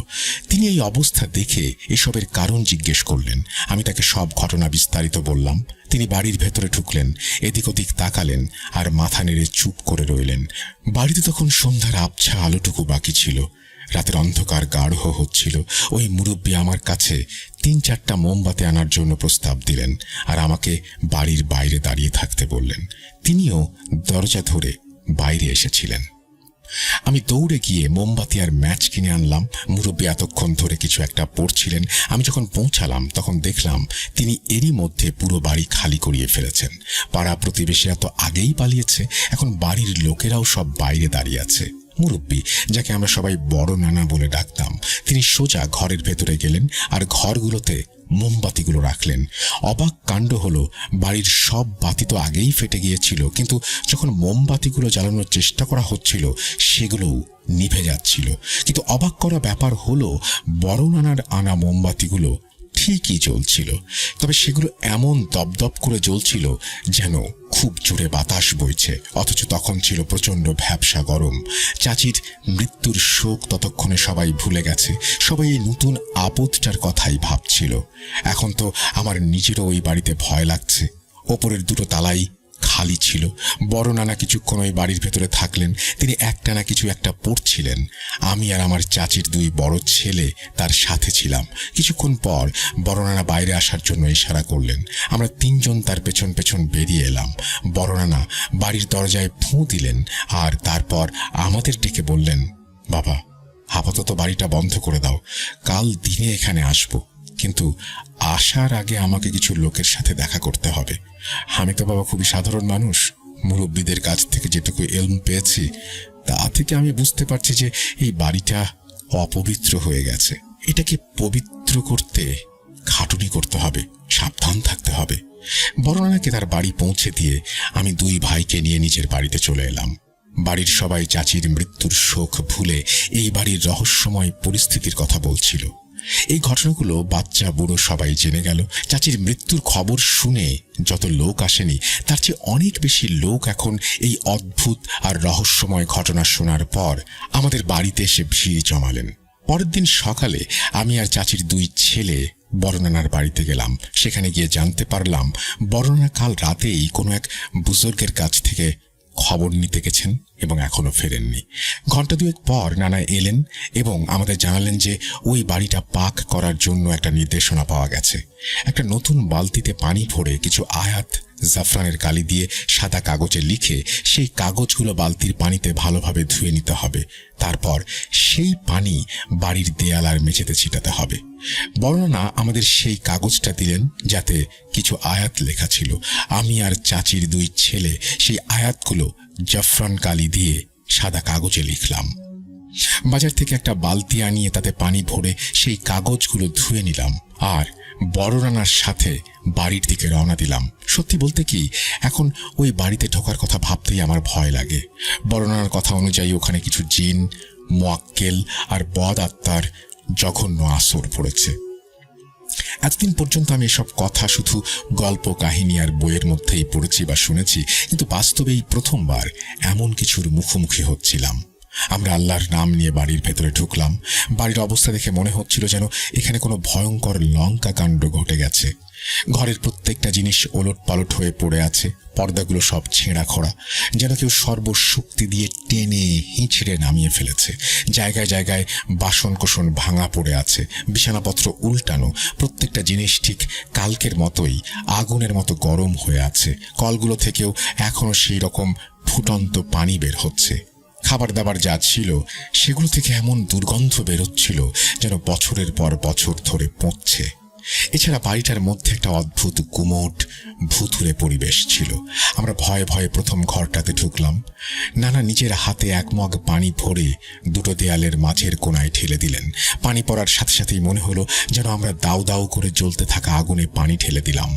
তিনি এই অবস্থা দেখে এসবের কারণ জিজ্ঞেস করলেন। আমি তাকে সব ঘটনা বিস্তারিত বললাম। তিনি বাড়ির ভেতরে ঢুকলেন, এদিক ওদিক তাকালেন, আর মাথা নেড়ে চুপ করে রইলেন। বাড়িতে তখন সন্ধ্যার আবছা আলোটুকু বাকি ছিল। রাতের অন্ধকার গাঢ় হচ্ছিল। ওই মুরব্বী আমার কাছে 3-4টা মোমবাতি আনার জন্য প্রস্তাব দিলেন, আর আমাকে বাড়ির বাইরে দাঁড়িয়ে থাকতে বললেন। তিনিও দরজা ধরে বাইরে এসেছিলেন। আমি দৌড়ে গিয়ে মোমবাতি আর ম্যাচ কিনে আনলাম। মুরব্বী এতক্ষণ ধরে কিছু একটা পড়ছিলেন। আমি যখন পৌঁছালাম তখন দেখলাম তিনি এরই মধ্যে পুরো বাড়ি খালি করিয়ে ফেলেছেন। পাড়া প্রতিবেশীরা তো আগেই পালিয়েছে, এখন বাড়ির লোকেরাও সব বাইরে দাঁড়িয়ে আছে। মুরব্বী, যাকে আমরা সবাই বড় নানা বলে ডাকতাম, তিনি সোজা ঘরের ভেতরে গেলেন আর ঘরগুলোতে মোমবাতিগুলো রাখলেন। অবাক কাণ্ড হলো, বাড়ির সব বাতি তো আগেই ফেটে গিয়েছিল, কিন্তু যখন মোমবাতিগুলো জ্বালানোর চেষ্টা করা হচ্ছিল সেগুলোও নিভে যাচ্ছিল। কিন্তু অবাক করা ব্যাপার হলো, বড় নানার আনা মোমবাতিগুলো ঠিকই জ্বলছিল, তবে সেগুলো এমন দপদপ করে জ্বলছিল যেন খুব জোরে বাতাস বইছে। অথচ তখন ছিল প্রচণ্ড ভ্যাপসা গরম। চাচির মৃত্যুর শোক ততক্ষণে সবাই ভুলে গেছে। সবাই এই নতুন আপদটার কথাই ভাবছিল। এখন তো আমার নিজেরও ওই বাড়িতে ভয় লাগছে। ওপরের 2 তালাই খালি ছিল। বড় নানা কিছুক্ষণ ওই বাড়ির ভেতরে থাকলেন। তিনি একটানা কিছু একটা পড়ছিলেন। আমি আর আমার চাচির দুই বড় ছেলে তার সাথে ছিলাম। কিছুক্ষণ পর বড় নানা বাইরে আসার জন্য ইশারা করলেন। আমরা তিনজন তার পেছন পেছন বেরিয়ে এলাম। বড় নানা বাড়ির দরজায় ফুঁ দিলেন আর তারপর আমাদের ডেকে বললেন, বাবা, আপাতত বাড়িটা বন্ধ করে দাও, কাল দিনে এখানে আসবো, কিন্তু আসার আগে আমাকে কিছু লোকের সাথে দেখা করতে হবে। আমি তো বাবা খুবই সাধারণ মানুষ, মুরব্বীদের কাছ থেকে যেটুকু এলম পেয়েছি তা থেকে আমি বুঝতে পারছি যে এই বাড়িটা অপবিত্র হয়ে গেছে। এটাকে পবিত্র করতে খাটুনি করতে হবে, সাবধান থাকতে হবে। বড় নানাকে তার বাড়ি পৌঁছে দিয়ে আমি দুই ভাইকে নিয়ে নিজের বাড়িতে চলে এলাম। বাড়ির সবাই চাচির মৃত্যুর শোক ভুলে এই বাড়ির রহস্যময় পরিস্থিতির কথা বলছিল। এই ঘটনাগুলো বাচ্চা বুড়ো সবাই জেনে গেল। চাচির মৃত্যুর খবর শুনে যত লোক আসেনি তার চেয়ে অনেক বেশি লোক এখন এই অদ্ভুত আর রহস্যময় ঘটনা শোনার পর আমাদের বাড়িতে এসে ভিড় জমালেন। পরের দিন সকালে আমি আর চাচির দুই ছেলে বড় নানার বাড়িতে গেলাম। সেখানে গিয়ে জানতে পারলাম বড় নানা কাল রাতেই কোনো এক বুজুর্গের কাছ থেকে খবর নিতে গেছেন এবং এখনো ফেরেননি। ঘন্টা দুয়েক পর নানা এলেন এবং আমাদের জানালেন যে ওই বাড়িটা পাক করার জন্য একটা নির্দেশনা পাওয়া গেছে। একটা নতুন বালতিতে পানি ভরে কিছু আয়াত জাফরানের কালি দিয়ে সাদা কাগজে লিখে সেই কাগজগুলো বালতির পানিতে ভালোভাবে ধুয়ে নিতে হবে। তারপর সেই পানি বাড়ির দেয়াল আর মেঝেতে ছিটাতে হবে। বর্ণনা আমাদের সেই কাগজটা দিলেন, যাতে কিছু আয়াত লেখা ছিল। আমি আর চাচির দুই ছেলে সেই আয়াতগুলো জাফরান কালি দিয়ে সাদা কাগজে লিখলাম। বাজার থেকে একটা বালতি আনিয়ে তাতে পানি ভরে সেই কাগজগুলো ধুয়ে নিলাম আর বড় রানার সাথে বাড়ির দিকে রওনা দিলাম। সত্যি বলতে কি, এখন ওই বাড়িতে ঢোকার কথা ভাবতেই আমার ভয় লাগে। বড় রানার কথা অনুযায়ী ওখানে কিছু জিন, মুয়াক্কেল আর বদ আত্মার জঘন্য আসর পড়েছে। এতদিন পর্যন্ত আমি এসব কথা শুধু গল্প কাহিনী আর বইয়ের মধ্যেই পড়েছি বা শুনেছি, কিন্তু বাস্তবেই প্রথমবার এমন কিছুর মুখোমুখি হচ্ছিলাম। আমরা আল্লাহর নাম নিয়ে বাড়ির ভেতরে ঢুকলাম। বাড়ির অবস্থা দেখে মনে হচ্ছিল যেন এখানে কোনো ভয়ঙ্কর লঙ্কা কাণ্ড ঘটে গেছে। ঘরের প্রত্যেকটা জিনিস ওলট পালট হয়ে পড়ে আছে। পর্দাগুলো সব ছেঁড়া খোড়া, যেন কেউ সর্বশক্তি দিয়ে টেনে হিঁচড়ে নামিয়ে ফেলেছে। জায়গায় জায়গায় বাসন কোসন ভাঙা পড়ে আছে, বিছানাপত্র উল্টানো। প্রত্যেকটা জিনিস ঠিক কালকের মতোই আগুনের মতো গরম হয়ে আছে। কলগুলো থেকেও এখনো সেই রকম ফুটন্ত পানি বের হচ্ছে। খাবার দাবার যা ছিল সেগুলো থেকে এমন দুর্গন্ধ বেরোচ্ছিল যেন বছরের পর বছর ধরে পচছে। এছাড়া বাড়িটার মধ্যে একটা অদ্ভুত গুমোট ভুতুরে পরিবেশ ছিল। আমরা ভয়ে ভয়ে প্রথম ঘরটাতে ঢুকলাম। নানা নিজের হাতে এক মগ পানি ভরে দুটো দেয়ালের মাঝের কোণায় ঠেলে দিলেন। পানি পড়ার সাথে সাথেই মনে হলো যেন আমরা দাউ দাউ করে জ্বলতে থাকা আগুনে পানি ঢেলে দিলাম।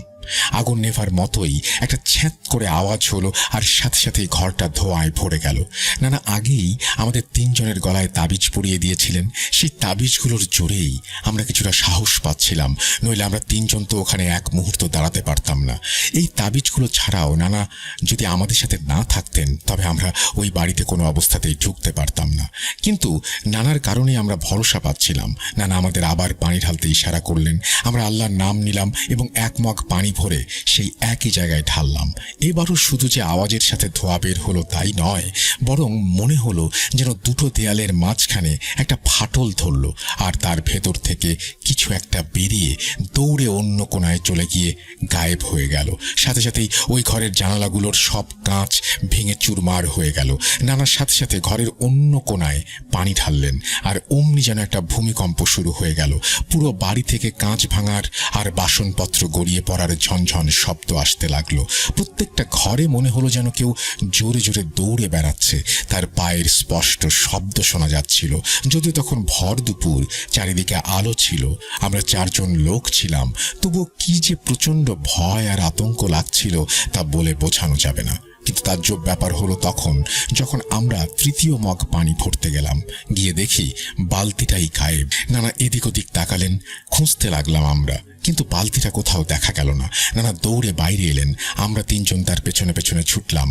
আগুন নেভার মতোই একটা ছ্যাঁত করে আওয়াজ হলো আর সাথে সাথেই ঘরটা ধোঁয়ায় ভরে গেল। নানা আগেই আমাদের তিনজনের গলায় তাবিজ পরিয়ে দিয়েছিলেন। সেই তাবিজগুলোর জোরেই আমরা কিছুটা সাহস পাচ্ছিলাম, নইলে আমরা তিনজন তো ওখানে এক মুহূর্ত দাঁড়াতে পারতাম না। এই তাবিজগুলো ছাড়াও নানা যদি আমাদের সাথে না থাকতেন তবে আমরা ওই বাড়িতে কোনো অবস্থাতেই ঢুকতে পারতাম না। কিন্তু নানার কারণে আমরা ভরসা পাচ্ছিলাম। নানা আমাদের আবার পানি ঢালতে ইশারা করলেন। আমরা আল্লাহর নাম নিলাম এবং এক মগ পানি ভরে সেই একই জায়গায় ঢাললাম। এবারও শুধু যে আওয়াজের সাথে ধোঁয়া বের হলো তাই নয়, বরং মনে হলো যেন দুটো দেয়ালের মাঝখানে একটা ফাটল ধরল আর তার ভেতর থেকে কিছু একটা বেরিয়ে দৌড়ে অন্য কোণায় চলে গিয়ে গায়েব হয়ে গেল। সাথে সাথেই ওই ঘরের জানালাগুলোর সব কাঁচ ভেঙে চুরমার হয়ে গেল। নানার সাথে সাথে ঘরের অন্য কোণায় পানি ঢাললেন আর অমনি যেন একটা ভূমিকম্প শুরু হয়ে গেল। পুরো বাড়ি থেকে কাঁচ ভাঙার আর বাসনপত্র গড়িয়ে পড়ার ঝনঝন শব্দ আসতে লাগলো। প্রত্যেকটা ঘরে মনে হলো যেন কেউ জোরে জোরে দৌড়ে বেড়াচ্ছে। তার পায়ের স্পষ্ট শব্দ শোনা যাচ্ছিল। যদিও তখন ভর দুপুর, চারিদিকে আলো ছিল, আমরা চারজন লোক ছিলাম, তবুও কি যে প্রচন্ড ভয় আর আতঙ্ক লাগছিল তা বলে বোঝানো যাবে না। কিন্তু তাজ্জব ব্যাপার হলো তখন যখন আমরা তৃতীয় মগ পানি ভরতে গেলাম, গিয়ে দেখি বালতিটাই গায়েব। নানা এদিক ওদিক তাকালেন, খুঁজতে লাগলাম আমরা, কিন্তু বালতিটা কোথাও দেখা গেল না। নানা দৌড়ে বাইরে এলেন। আমরা তিনজন তার পেছনে পেছনে ছুটলাম।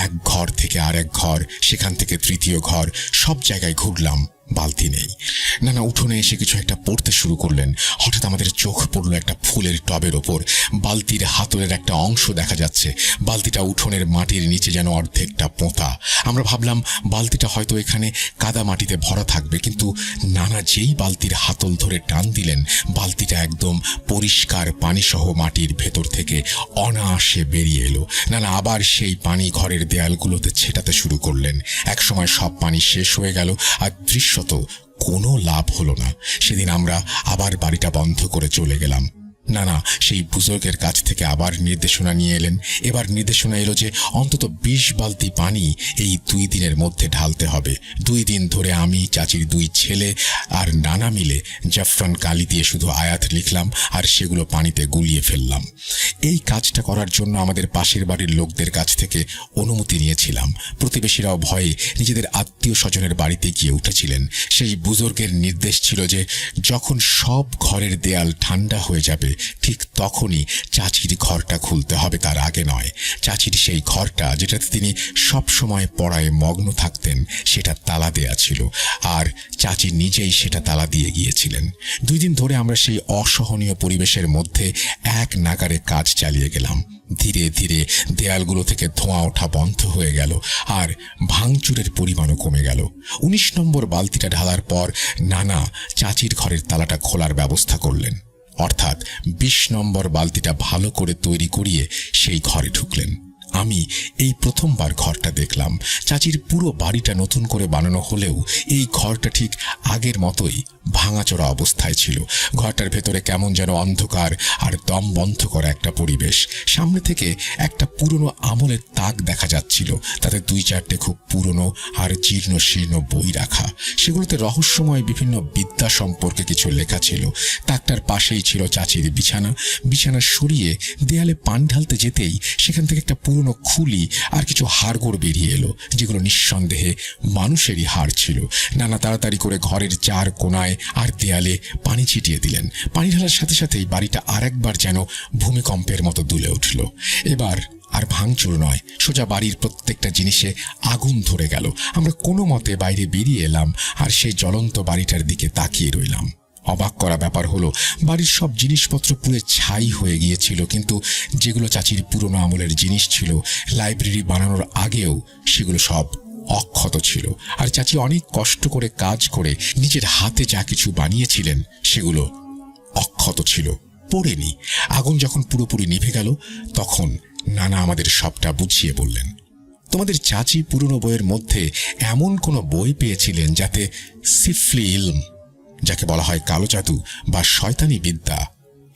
এক ঘর থেকে আর এক ঘর, সেখান থেকে তৃতীয় ঘর, সব জায়গায় ঘুরলাম। বালতি নেই। নানা উঠোনে এসে কিছু একটা পড়তে শুরু করলেন। হঠাৎ আমাদের চোখ পড়ল একটা ফুলের টবের ওপর। বালতির হাতলের একটা অংশ দেখা যাচ্ছে। বালতিটা উঠোনের মাটির নিচে যেন অর্ধেকটা পোঁতা। আমরা ভাবলাম বালতিটা হয়তো এখানে কাদা মাটিতে ভরা থাকবে, কিন্তু নানা যেই বালতির হাতল ধরে টান দিলেন, বালতিটা একদম পরিষ্কার পানিসহ মাটির ভেতর থেকে অনায়াসে বেরিয়ে এলো। নানা আবার সেই পানি ঘরের দেয়ালগুলোতে ছেটাতে শুরু করলেন। একসময় সব পানি শেষ হয়ে গেল, আর দৃশ্যত কোনো লাভ হলো না। সেদিন আমরা আবার বাড়িটা বন্ধ করে চলে গেলাম। নানা সেই বুজুর্গের কাছ থেকে আবার নির্দেশনা নিয়ে এলেন। এবার নির্দেশনা এলো যে অন্তত 20 বালতি পানি এই 2 দিনের মধ্যে ঢালতে হবে। 2 দিন ধরে আমি, চাচির 2 ছেলে আর নানা মিলে জাফরান কালি দিয়ে শুধু আয়াত লিখলাম আর সেগুলো পানিতে গুলিয়ে ফেললাম। এই কাজটা করার জন্য আমাদের পাশের বাড়ির লোকদের কাছ থেকে অনুমতি নিয়েছিলাম। প্রতিবেশীরাও ভয়ে নিজেদের আত্মীয় স্বজনের বাড়িতে গিয়ে উঠেছিলেন। সেই বুজুর্গের নির্দেশ ছিল যে যখন সব ঘরের দেয়াল ঠান্ডা হয়ে যাবে ঠিক তখনই চাচির ঘরটা খুলতে হবে, তার আগে নয়। চাচির সেই ঘরটা, যেটাতে তিনি সব সময় পড়ায় মগ্ন থাকতেন, সেটা তালা দেয়া ছিল, আর চাচি নিজেই সেটা তালা দিয়ে গিয়েছিলেন। 2 দিন ধরে আমরা সেই অসহনীয় পরিবেশের মধ্যে এক নাগারে কাজ চালিয়ে গেলাম। ধীরে ধীরে দেয়ালগুলো থেকে ধোঁয়া ওঠা বন্ধ হয়ে গেল, আর ভাঙচুরের পরিমাণও কমে গেল। 19 নম্বর বালতিটা ঢালার পর নানা চাচির ঘরের তালাটা খোলার ব্যবস্থা করলেন, অর্থাৎ 20 নম্বর বালতিটা ভালো করে তৈরি করিয়ে সেই ঘরে ঢুকলেন। আমি এই প্রথমবার ঘরটা দেখলাম। চাচির পুরো বাড়িটা নতুন করে বানানো হলেও এই ঘরটা ঠিক আগের মতোই ভাঙাচোরা অবস্থায় ছিল। ঘরটার ভেতরে কেমন যেন অন্ধকার আর দম বন্ধ করা একটা পরিবেশ। সামনে থেকে একটা পুরনো আমলের তাক দেখা যাচ্ছিল, তাতে 2-4টে খুব পুরনো আর জীর্ণ শীর্ণ বই রাখা। সেগুলোতে রহস্যময় বিভিন্ন বিদ্যা সম্পর্কে কিছু লেখা ছিল। তাকটার পাশেই ছিল চাচির বিছানা। বিছানা সরিয়ে দেয়ালে পানি ঢালতে যেতেই সেখান থেকে একটা পুরনো খুলি আর কিছু হাড়গোড় বেরিয়ে এলো, যেগুলো নিঃসন্দেহে মানুষেরই হাড় ছিল। নানা তাড়াতাড়ি করে ঘরের 4 কোণায় আর দেয়ালে পানি ছিটিয়ে দিলেন। পানি ঢালার সাথে সাথেই বাড়িটা আরেকবার যেন ভূমিকম্পের মতো দুলে উঠল। এবার আর ভাঙচুর নয়, সোজা বাড়ির প্রত্যেকটা জিনিসে আগুন ধরে গেল। আমরা কোনো মতে বাইরে বেরিয়ে এলাম আর সেই জ্বলন্ত বাড়িটার দিকে তাকিয়ে রইলাম। অবাক করা ব্যাপার হলো, বাড়ির সব জিনিসপত্র পুরো ছাই হয়ে গিয়েছিল, কিন্তু যেগুলো চাচির পুরনো আমলের জিনিস ছিল, লাইব্রেরি বানানোর আগেও সেগুলো সব অক্ষত ছিল। আর চাচি অনেক কষ্ট করে কাজ করে নিজের হাতে যা কিছু বানিয়েছিলেন সেগুলো অক্ষত ছিল, পড়েনি। আগুন যখন পুরোপুরি নিভে গেল তখন নানা আমাদের সবটা বুঝিয়ে বললেন, তোমাদের চাচি পুরনো বইয়ের মধ্যে এমন কোনো বই পেয়েছিলেন যাতে সিফলি ইলম, যাকে বলা হয় কালো জাদু বা শয়তানি বিদ্যা,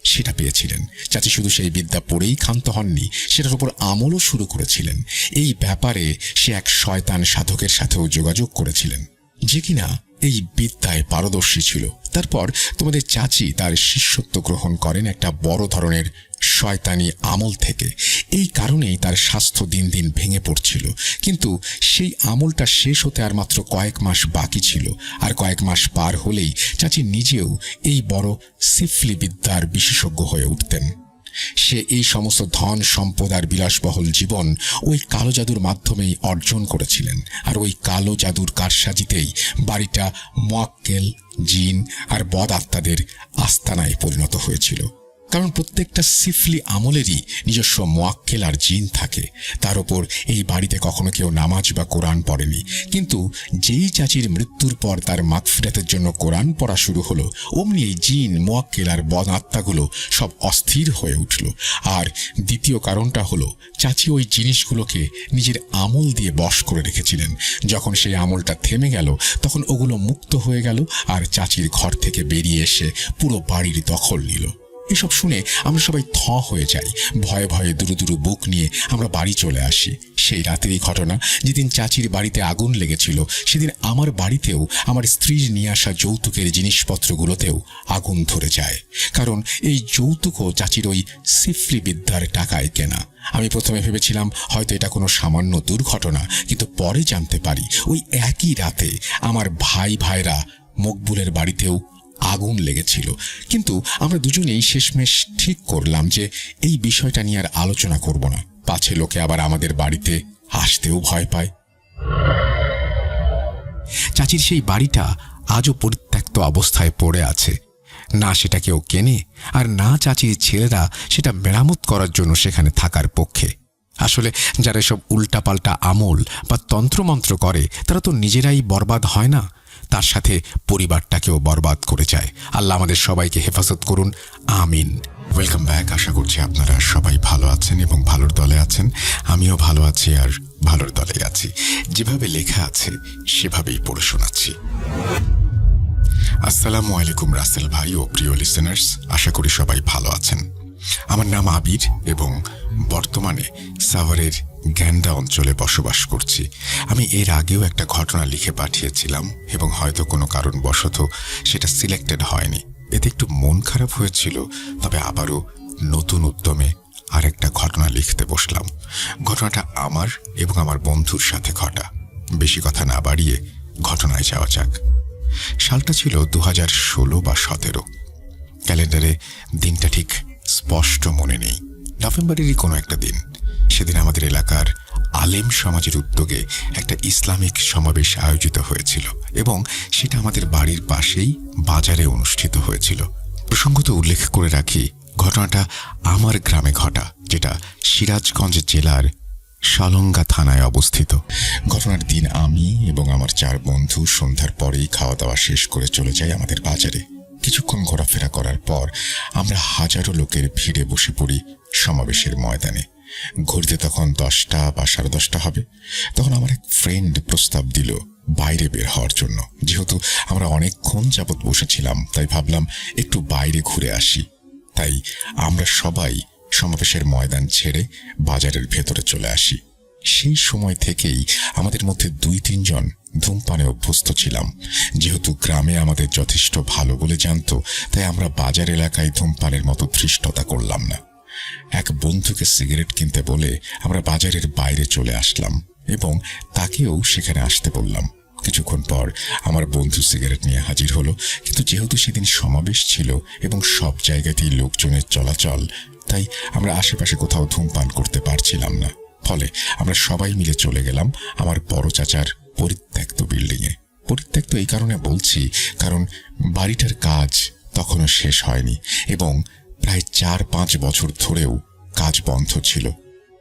সেটা পেয়েছিলেন। চাচি শুধু সেই বিদ্যা পড়েই ক্ষান্ত হননি, সেটার উপর আমলও শুরু করেছিলেন। এই ব্যাপারে সে এক শয়তান সাধকের সাথেও যোগাযোগ করেছিলেন, যে কিনা এই বিদ্যায় পারদর্শী ছিল। তারপর তোমাদের চাচি তার শিষ্যত্ব গ্রহণ করেন একটা বড় ধরনের শয়তানি আমল থেকে। এই কারণেই তার স্বাস্থ্য দিন দিন ভেঙে পড়ছিল। কিন্তু সেই আমলটা শেষ হতে আর মাত্র কয়েক মাস বাকি ছিল, আর কয়েক মাস পার হলেই চাচি নিজেও এই বড় সিফলি বিদ্যার বিশেষজ্ঞ হয়ে উঠতেন। সে এই সমস্ত ধন সম্পদ আর বিলাসবহুল জীবন ওই কালো জাদুর মাধ্যমেই অর্জন করেছিলেন। আর ওই কালো জাদুর কারসাজিতেই বাড়িটা মুয়াক্কেল, জিন আর বদ আত্মাদের আস্তানায় পরিণত হয়েছিল। কারণ প্রত্যেকটা সিফলি আমলেরই নিজস্ব মুয়াক্কেল আর জিন থাকে। তার উপর এই বাড়িতে কখনো কেউ নামাজ বা কোরআন পড়েনি, কিন্তু যেই চাচির মৃত্যুর পর তার মাগফিরাতের জন্য কোরআন পড়া শুরু হলো, অমনি এই জিন, মুয়াক্কেল আর বদ আত্মাগুলো সব অস্থির হয়ে উঠল। আর দ্বিতীয় কারণটা হলো, চাচি ওই জিনিসগুলোকে নিজের আমল দিয়ে বশ করে রেখেছিলেন। যখন সেই আমলটা থেমে গেল তখন ওগুলো মুক্ত হয়ে গেল আর চাচির ঘর থেকে বেরিয়ে এসে পুরো বাড়ির দখল নিল। এসব শুনে আমরা সবাই হয়ে যাই। ভয়ে ভয়ে দুরু দুরু বুক নিয়ে আমরা বাড়ি চলে আসি। সেই রাতেরই ঘটনা, যেদিন চাচির বাড়িতে আগুন লেগেছিল সেদিন আমার বাড়িতেও আমার স্ত্রীর নিয়ে আসা যৌতুকের জিনিসপত্রগুলোতেও আগুন ধরে যায়। কারণ এই যৌতুকও চাচির ওই সিফলি বিদ্যার টাকায় কেনা। আমি প্রথমে ভেবেছিলাম হয়তো এটা কোনো সামান্য দুর্ঘটনা, কিন্তু পরে জানতে পারি ওই একই রাতে আমার ভাইরা মকবুলের বাড়িতেও আগুন লেগেছিল। কিন্তু আমরা দুজনেই শেষমেশ ঠিক করলাম যে এই বিষয়টা নিয়ে আর আলোচনা করব না, পাছে লোকে আবার আমাদের বাড়িতে আসতেও ভয় পায়। চাচির সেই বাড়িটা আজও পরিত্যক্ত অবস্থায় পড়ে আছে। না সেটা কেউ কেনে, আর না চাচির ছেলেরা সেটা মেরামত করার জন্য সেখানে থাকার পক্ষে। আসলে যারা এসব উল্টাপাল্টা আমল বা তন্ত্রমন্ত্র করে তারা তো নিজেরাই বরবাদ হয় না, তার সাথে পরিবারটাকেও বরবাদ করে যায়। আল্লাহ আমাদের সবাইকে হেফাজত করুন, আমিন। Welcome back. আশা করছি আপনারা সবাই ভালো আছেন এবং ভালোর দলে আছেন। আমিও ভালো আছি আর ভালোর দলে আছি। যেভাবে লেখা আছে সেভাবেই পড়ে শোনাচ্ছি। আসসালামু আলাইকুম রাসেল ভাই ও প্রিয় লিসেনার্স, আশা করি সবাই ভালো আছেন। আমার নাম আবির এবং বর্তমানে সাভারের গ্যান্ডা অঞ্চলে বসবাস করছি। আমি এর আগেও একটা ঘটনা লিখে পাঠিয়েছিলাম এবং হয়তো কোনো কারণবশত সেটা সিলেক্টেড হয়নি। এতে একটু মন খারাপ হয়েছিল, তবে আবারও নতুন উদ্যমে আরেকটা ঘটনা লিখতে বসলাম। ঘটনাটা আমার এবং আমার বন্ধুর সাথে ঘটা। বেশি কথা না বাড়িয়ে ঘটনায় যাওয়া যাক। সালটা ছিল 2016 বা 17। ক্যালেন্ডারে দিনটা ঠিক স্পষ্ট মনে নেই, নভেম্বরেরই কোনো একটা দিন। সেদিন আমাদের এলাকার আলেম সমাজের উদ্যোগে একটা ইসলামিক সমাবেশ আয়োজিত হয়েছিল এবং সেটা আমাদের বাড়ির পাশেই বাজারে অনুষ্ঠিত হয়েছিল। প্রসঙ্গত উল্লেখ করে রাখি, ঘটনাটা আমার গ্রামে ঘটা, যেটা সিরাজগঞ্জ জেলার সালঙ্গা থানায় অবস্থিত। ঘটনার দিন আমি এবং আমার 4 বন্ধু সন্ধ্যার পরেই খাওয়া দাওয়া শেষ করে চলে যাই আমাদের বাজারে। কিছুক্ষণ ঘোরাফেরা করার পর আমরা হাজারো লোকের ভিড়ে বসে পড়ি সমাবেশের ময়দানে। ঘুরতে তখন 10টা বা 10:30 হবে। তখন আমার এক ফ্রেন্ড প্রস্তাব দিল বাইরে বের হওয়ার জন্য। যেহেতু আমরা অনেকক্ষণ যাবৎ বসেছিলাম, তাই ভাবলাম একটু বাইরে ঘুরে আসি। তাই আমরা সবাই সমাবেশের ময়দান ছেড়ে বাজারের ভেতরে চলে আসি। সেই সময় থেকেই আমাদের মধ্যে 2-3 জন ধূমপানে অভ্যস্ত ছিলাম। যেহেতু গ্রামে আমাদের যথেষ্ট ভালো বলে জানতো, তাই আমরা বাজার এলাকায় ধূমপানের মতো ধৃষ্টতা করলাম না। এক বন্ধুকে সিগারেট কিনতে বলে আমরা বাজারের বাইরে চলে আসলাম এবং তাকেও সেখানে আসতে বললাম। কিছুক্ষণ পর আমার বন্ধু সিগারেট নিয়ে হাজির হলো, কিন্তু যেহেতু সেদিন সমাবেশ ছিল এবং সব জায়গাতেই লোকজনের চলাচল, তাই আমরা আশেপাশে কোথাও ধূমপান করতে পারছিলাম না। ফলে আমরা সবাই মিলে চলে গেলাম আমার বড় চাচার পরিত্যক্ত বিল্ডিংয়ে। পরিত্যক্ত এই কারণে বলছি, কারণ বাড়িটার কাজ তখনও শেষ হয়নি এবং প্রায় 4-5 বছর ধরেও কাজ বন্ধ ছিল।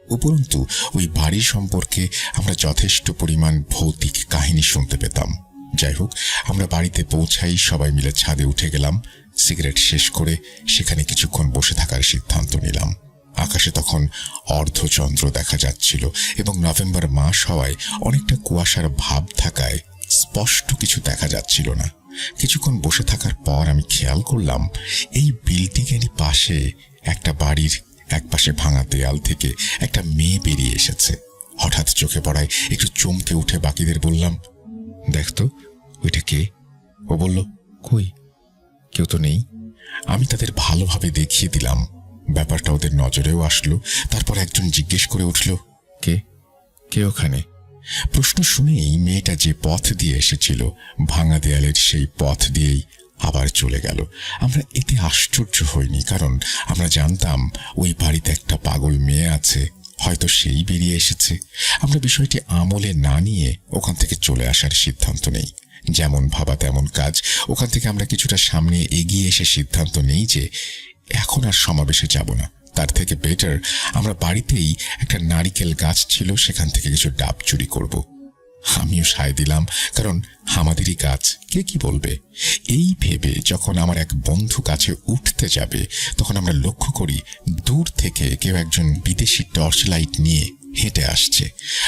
উপরন্তু ওই বাড়ি সম্পর্কে আমরা যথেষ্ট পরিমাণ ভৌতিক কাহিনী শুনতে পেতাম। যাই হোক, আমরা বাড়িতে পৌঁছাই, সবাই মিলে ছাদে উঠে গেলাম। সিগারেট শেষ করে সেখানে কিছুক্ষণ বসে থাকার সিদ্ধান্ত নিলাম। আকাশে তখন অর্ধচন্দ্র দেখা যাচ্ছিল এবং নভেম্বর মাস হওয়ায় অনেকটা কুয়াশার ভাব থাকায় স্পষ্ট কিছু দেখা যাচ্ছিল না। কিছুক্ষণ বসে থাকার পর আমি খেয়াল করলাম এই বিল্ডিংয়েরই পাশে একটা বাড়ির একপাশে ভাঙা দেয়াল থেকে একটা মেয়ে বেরিয়ে এসেছে। হঠাৎ চোখে পড়ায় একটু চমকে উঠে বাকিদের বললাম, দেখতো ওইটা কে? ও বলল, কই, কেউ তো নেই। আমি তাদের ভালোভাবে দেখিয়ে দিলাম। ব্যাপারটা ওদের নজরেও আসলো। তারপর একজন জিজ্ঞেস করে উঠল, কে কে ওখানে? প্রশ্ন শুনেই মেয়েটা যে পথ দিয়ে এসেছিল ভাঙা দেয়ালের সেই পথ দিয়েই আবার চলে গেল। আমরা এতে আশ্চর্য হইনি, কারণ আমরা জানতাম ওই বাড়িতে একটা পাগল মেয়ে আছে, হয়তো সেই বেরিয়ে এসেছে। আমরা বিষয়টি আমলে না নিয়ে ওখান থেকে চলে আসার সিদ্ধান্ত নেই। যেমন ভাবা তেমন কাজ। ওখান থেকে আমরা কিছুটা সামনে এগিয়ে এসে সিদ্ধান্ত নেই যে এখন আর সমাবেশে যাব না। তার থেকে বেটার আমরা বাড়িতেই একটা নারিকেল গাছ ছিল, সেখান থেকে কিছু ডাব চুরি করব। আমিও সায় দিলাম, কারণ আমাদেরই গাছ, কে কি বলবে। এই ভেবে যখন আমার এক বন্ধু কাছে উঠতে যাবে, তখন আমরা লক্ষ্য করি দূর থেকে কেউ একজন বিদেশি টর্চ লাইট নিয়ে হেঁটে আসছে।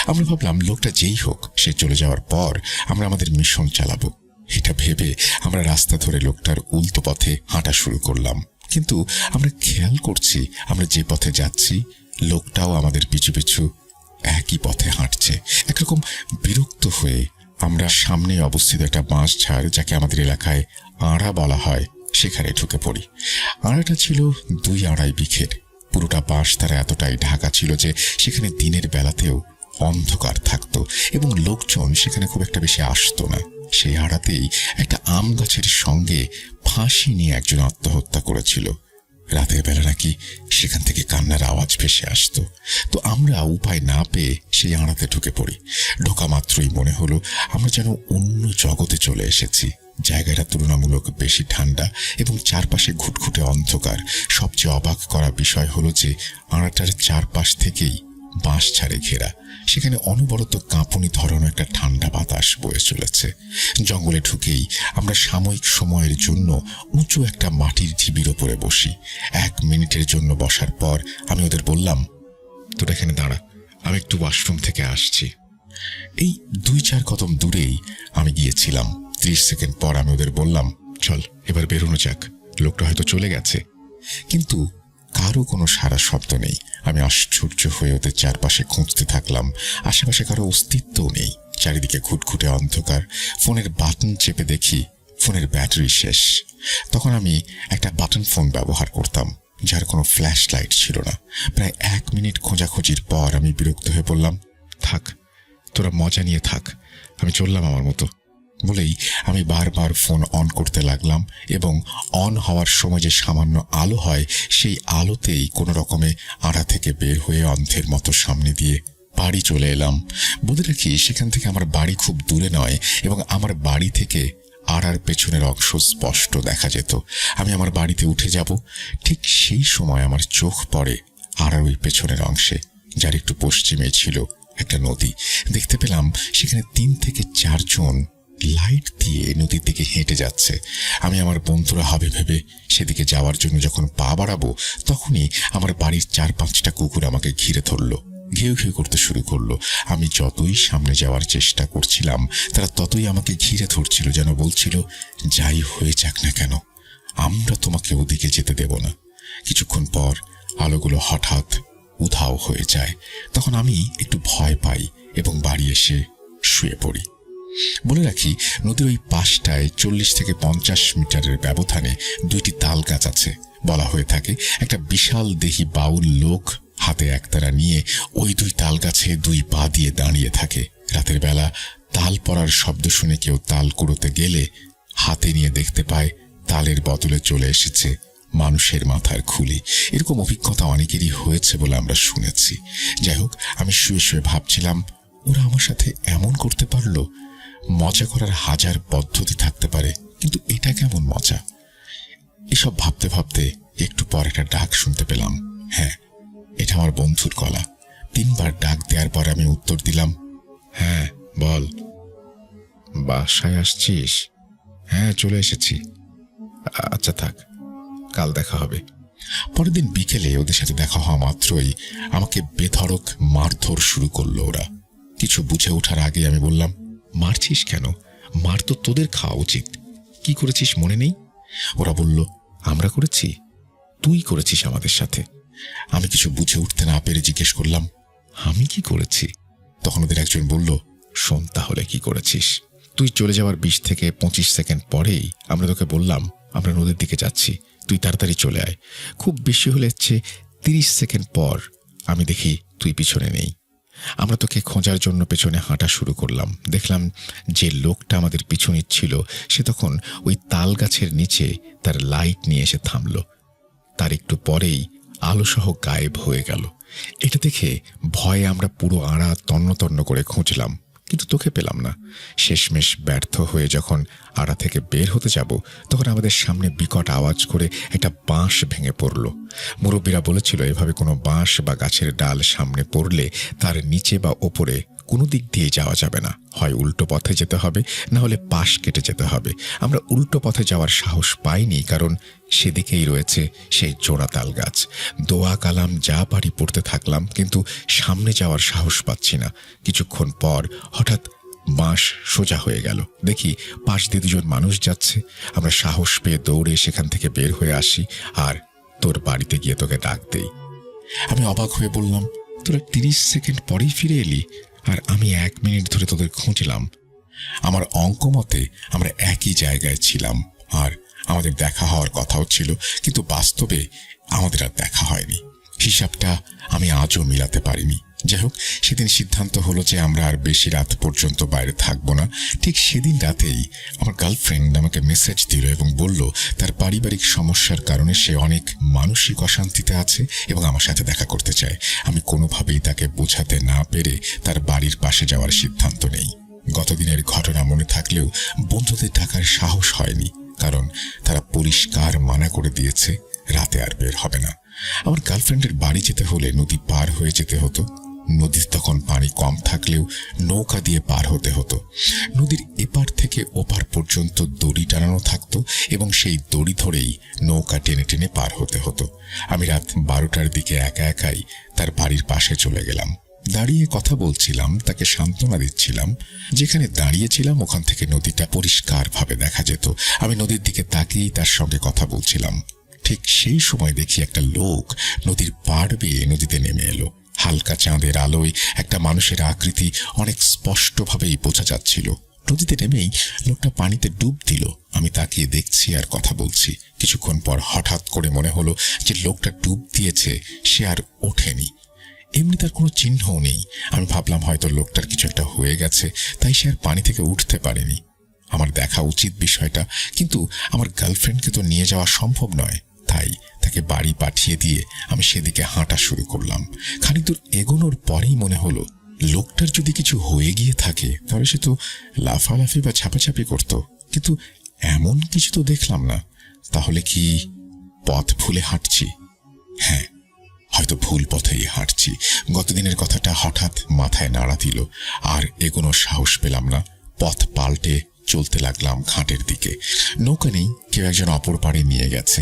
আমরা ভাবলাম লোকটা যেই হোক, সে চলে যাওয়ার পর আমরা আমাদের মিশন চালাবো। এটা ভেবে আমরা রাস্তা ধরে লোকটার উল্টো পথে হাঁটা শুরু করলাম। কিন্তু আমরা খেয়াল করছি আমরা যে পথে যাচ্ছি লোকটাও আমাদের পিছু পিছু একই পথে হাঁটছে। একরকম বিরক্ত হয়ে আমরা সামনে অবস্থিত একটা বাঁশঝাড়, যাকে আমাদের এলাকায় আড়া বলা হয়, সেখানে ঢুকে পড়ি। আড়াটা ছিল 2-2.5 বিঘের। পুরোটা বাঁশ তারা এতটাই ঢাকা ছিল যে সেখানে দিনের বেলাতেও অন্ধকার থাকতো এবং লোকজন সেখানে খুব একটা বেশি আসতো না। সেই আড়াতেই একটা আম গাছের সঙ্গে ফাঁসি নিয়ে একজন আত্মহত্যা করেছিল। রাতের বেলা নাকি সেখান থেকে কান্নার আওয়াজ ভেসে আসতো। তো আমরা উপায় না পেয়ে সেই আড়াতে ঢুকে পড়ি। ঢোকা মাত্রই মনে হলো আমরা যেন অন্য জগতে চলে এসেছি। জায়গাটা তুলনামূলক বেশি ঠান্ডা এবং চারপাশে ঘুটঘুটে অন্ধকার। সবচেয়ে অবাক করা বিষয় হলো যে আড়াটার চারপাশ থেকেই বাঁশ ছাড়ে ঘেরা। সেখানে অনবরত কাঁপুনি ধরানো একটা ঠান্ডা বাতাস বয়ে চলেছে। জঙ্গলে ঢুকেই আমরা সাময়িক সময়ের জন্য উঁচু একটা মাটির ঢিবির ওপরে বসি। 1 মিনিটের জন্য বসার পর আমি ওদের বললাম, তোরা এখানে দাঁড়া, আমি একটু ওয়াশরুম থেকে আসছি। এই 2-4 কদম দূরেই আমি গিয়েছিলাম। 30 সেকেন্ড পর আমি ওদের বললাম, চল এবার বেরোনো যাক, লোকটা হয়তো চলে গেছে। কিন্তু কারো কোনো সারা শব্দ নেই। আমি আশ্চর্য হয়ে ওদের চারপাশে খুঁজতে থাকলাম। আশেপাশে কারো অস্তিত্বও নেই। চারিদিকে ঘুটঘুটে অন্ধকার। ফোনের বাটন চেপে দেখি ফোনের ব্যাটারি শেষ। তখন আমি একটা বাটন ফোন ব্যবহার করতাম, যার কোনো ফ্ল্যাশ লাইট ছিল না। প্রায় 1 মিনিট খোঁজাখুঁজির পর আমি বিরক্ত হয়ে বললাম, থাক, তোরা মজা নিয়ে থাক, আমি চললাম আমার মতো। বলেই আমি বারবার ফোন অন করতে লাগলাম এবং অন হওয়ার সময় যে সামান্য আলো হয় সেই আলোতেই কোনো রকমে আড়া থেকে বের হয়ে অন্ধের মতো সামনে দিয়ে বাড়ি চলে এলাম। বলে রাখি, সেখান থেকে আমার বাড়ি খুব দূরে নয় এবং আমার বাড়ি থেকে আড়ার পেছনের অংশ স্পষ্ট দেখা যেত। আমি আমার বাড়িতে উঠে যাব, ঠিক সেই সময় আমার চোখ পড়ে আড়ার ওই পেছনের অংশে, যার একটু পশ্চিমে ছিল একটা নদী। দেখতে পেলাম সেখানে 3 থেকে 4 জন লাইট দিয়ে নদীর দিকে হেঁটে যাচ্ছে। আমি আমার বন্ধুরা হবে ভেবে সেদিকে যাওয়ার জন্য যখন পা বাড়াবো, তখনই আমার বাড়ির 4-5টা কুকুর আমাকে ঘিরে ধরলো, ঘেউ ঘেউ করতে শুরু করলো। আমি যতই সামনে যাওয়ার চেষ্টা করছিলাম, তারা ততই আমাকে ঘিরে ধরছিল, যেন বলছিল, যাই হয়ে যাক না কেন, আমরা তোমাকে ওদিকে যেতে দেব না। কিছুক্ষণ পর আলোগুলো হঠাৎ উধাও হয়ে যায়। তখন আমি একটু ভয় পাই এবং বাড়ি এসে শুয়ে পড়ি। বলে রাখি, নদীর ওই পাশটায় 40 থেকে 50 মিটারের ব্যবধানে 2টি তাল গাছ আছে। বলা হয়ে থাকে একটা বিশাল দেহী বাউল লোক হাতে একতারা নিয়ে ওই 2 তাল গাছে 2 পা দিয়ে দাঁড়িয়ে থাকে। রাতের বেলা তাল পড়ার শব্দ শুনে কেউ তাল কুড়োতে গেলে হাতে নিয়ে দেখতে পায় তালের বদলে চলে এসেছে মানুষের মাথার খুলি। এরকম অভিজ্ঞতা অনেকেরই হয়েছে বলে আমরা শুনেছি। যাই হোক, আমি শুয়ে শুয়ে ভাবছিলাম, ওরা আমার সাথে এমন করতে পারলো। মজা করার 1000 পদ্ধতি থাকতে পারে, কিন্তু এটা কেমন মজা? এসব ভাবতে ভাবতে একটু পর একটা ডাক শুনতে পেলাম। হ্যাঁ, এটা আমার বন্ধুর গলা। 3 বার ডাক দেওয়ার পর আমি উত্তর দিলাম, হ্যাঁ বল। বাসায় আসছিস? হ্যাঁ, চলে এসেছি। আচ্ছা থাক, কাল দেখা হবে। পরের দিন বিকেলে ওদের সাথে দেখা হওয়া মাত্রই আমাকে বেধড়ক মারধর শুরু করলো ওরা। কিছু বুঝে ওঠার আগে আমি বললাম, মারছিস কেন? মার তো তোদের খাওয়া উচিত। কি করেছিস মনে নেই? ওরা বলল, আমরা করেছি? তুই করেছিস আমাদের সাথে। আমি কিছু বুঝে উঠতে না পেরে জিজ্ঞেস করলাম, আমি কি করেছি? তখন ওদের একজন বলল, শোন তাহলে কি করেছিস। তুই চলে যাওয়ার 20 থেকে 25 সেকেন্ড পরেই আমরা তোকে বললাম আমরা নদীর দিকে যাচ্ছি, তুই তাড়াতাড়ি চলে আয়। খুব বেশি হলে 30 সেকেন্ড পর আমি দেখি তুই পিছনে নেই। আমরা তোকে খোঁজার জন্য পেছনে হাঁটা শুরু করলাম। দেখলাম যে লোকটা আমাদের পিছু নিচ্ছিল সে তখন ওই তাল গাছের নিচে তার লাইট নিয়ে এসে থামল। তার একটু পরেই আলোসহ গায়েব হয়ে গেল। এটা দেখে ভয়ে আমরা পুরো আড়া তন্ন তন্ন করে খুঁজলাম, কিন্তু তোকে পেলাম না। শেষমেশ ব্যর্থ হয়ে যখন আড়া থেকে বের হতে যাব, তখন আমাদের সামনে বিকট আওয়াজ করে একটা বাঁশ ভেঙে পড়ল। মুরব্বীরা বলেছিল, এভাবে কোনো বাঁশ বা গাছের ডাল সামনে পড়লে তার নিচে বা ওপরে কোনো দিক দিয়ে যাওয়া যাবে না, হয় উল্টো পথে যেতে হবে, না হলে পাশ কেটে যেতে হবে। আমরা উল্টো পথে যাওয়ার সাহস পাইনি, কারণ সেদিকেই রয়েছে সেই জোড়া তাল গাছ। দোয়া কালাম যা পারি পড়তে থাকলাম, কিন্তু সামনে যাওয়ার সাহস পাচ্ছি না। কিছুক্ষণ পর হঠাৎ বাঁশ সোজা হয়ে গেল। দেখি পাশ দিয়ে 2 জন মানুষ যাচ্ছে। আমরা সাহস পেয়ে দৌড়ে সেখান থেকে বের হয়ে আসি আর তোর বাড়িতে গিয়ে তোকে ডাক দেই। আমি অবাক হয়ে বললাম, তোরা 30 সেকেন্ড পরেই ফিরে এলি, আর আমি 1 মিনিট ধরে তোদের খুঁজলাম। আমার অঙ্ক মতে আমরা একই জায়গায় ছিলাম আর আমাদের দেখা হওয়ার কথাও ছিল, কিন্তু বাস্তবে আমাদের আর দেখা হয়নি। হিসাবটা আমি আজও মিলাতে পারিনি। যাই হোক, সেদিন সিদ্ধান্ত হলো যে আমরা আর বেশি রাত পর্যন্ত বাইরে থাকবো না। ঠিক সেদিন রাতেই আমার গার্লফ্রেন্ড আমাকে মেসেজ দিল এবং বলল তার পারিবারিক সমস্যার কারণে সে অনেক মানসিক অশান্তিতে আছে এবং আমার সাথে দেখা করতে চায়। আমি কোনোভাবেই তাকে বোঝাতে না পেরে তার বাড়ির পাশে যাওয়ার সিদ্ধান্ত নেই। গতদিনের ঘটনা মনে থাকলেও বন্ধুদের ডাকার সাহস হয়নি, কারণ তারা পরিষ্কার মানা করে দিয়েছে রাতে আর বের হবে না। আমার গার্লফ্রেন্ডের বাড়ি যেতে হলে নদী পার হয়ে যেতে হতো। নদীতে তখন পানি কম থাকলেও নৌকা দিয়ে পার হতে হতো। নদীর এপার থেকে ওপার পর্যন্ত দড়ি টানানো থাকতো এবং সেই দড়ি ধরেই নৌকা টেনে টেনে পার হতে হতো। আমি রাত 12টার দিকে একা একাই তার বাড়ির পাশে চলে গেলাম। দাঁড়িয়ে কথা বলছিলাম, তাকে সান্ত্বনা দিচ্ছিলাম। যেখানে দাঁড়িয়েছিলাম ওখান থেকে নদীটা পরিষ্কারভাবে দেখা যেত। আমি নদীর দিকে তাকিয়েই তার সঙ্গে কথা বলছিলাম। ঠিক সেই সময় দেখি একটা লোক নদীর পাড় বেয়ে নদীতে নেমে এলো। হালকা চাঁদের আলোয় একটা মানুষের আকৃতি অনেক স্পষ্টভাবেই বোঝা যাচ্ছিল। নদীতে নেমেই লোকটা পানিতে ডুব দিল। আমি তাকিয়ে দেখছি আর কথা বলছি। কিছুক্ষণ পর হঠাৎ করে মনে হলো যে লোকটা ডুব দিয়েছে, সে আর ওঠেনি। এমনি তার কোনো চিহ্নও নেই। আমি ভাবলাম হয়তো লোকটার কিছু একটা হয়ে গেছে, তাই সে আর পানি থেকে উঠতে পারেনি। আমার দেখা উচিত বিষয়টা, কিন্তু আমার গার্লফ্রেন্ডকে তো নিয়ে যাওয়া সম্ভব নয়। তাই তাকে বাড়ি পাঠিয়ে দিয়ে আমি সেদিকে হাঁটা শুরু করলাম। খানিক দূর এগোনোর পরেই মনে হলো লোকটার যদি কিছু হয়ে গিয়ে থাকে তাহলে সে তো লাফালাফি বা ছাপাছাপি করত, কিন্তু এমন কিছু তো দেখলাম না। তাহলে কি পথ ভুলে হাঁটছি? হ্যাঁ, হয়তো ভুল পথেই হাঁটছি। গতদিনের কথাটা হঠাৎ মাথায় নাড়া দিল, আর এগোনোর সাহস পেলাম না। পথ পাল্টে চলতে লাগলাম ঘাটের দিকে। নৌকা নেই, কেউ একজন অপর পাড়ে নিয়ে গেছে।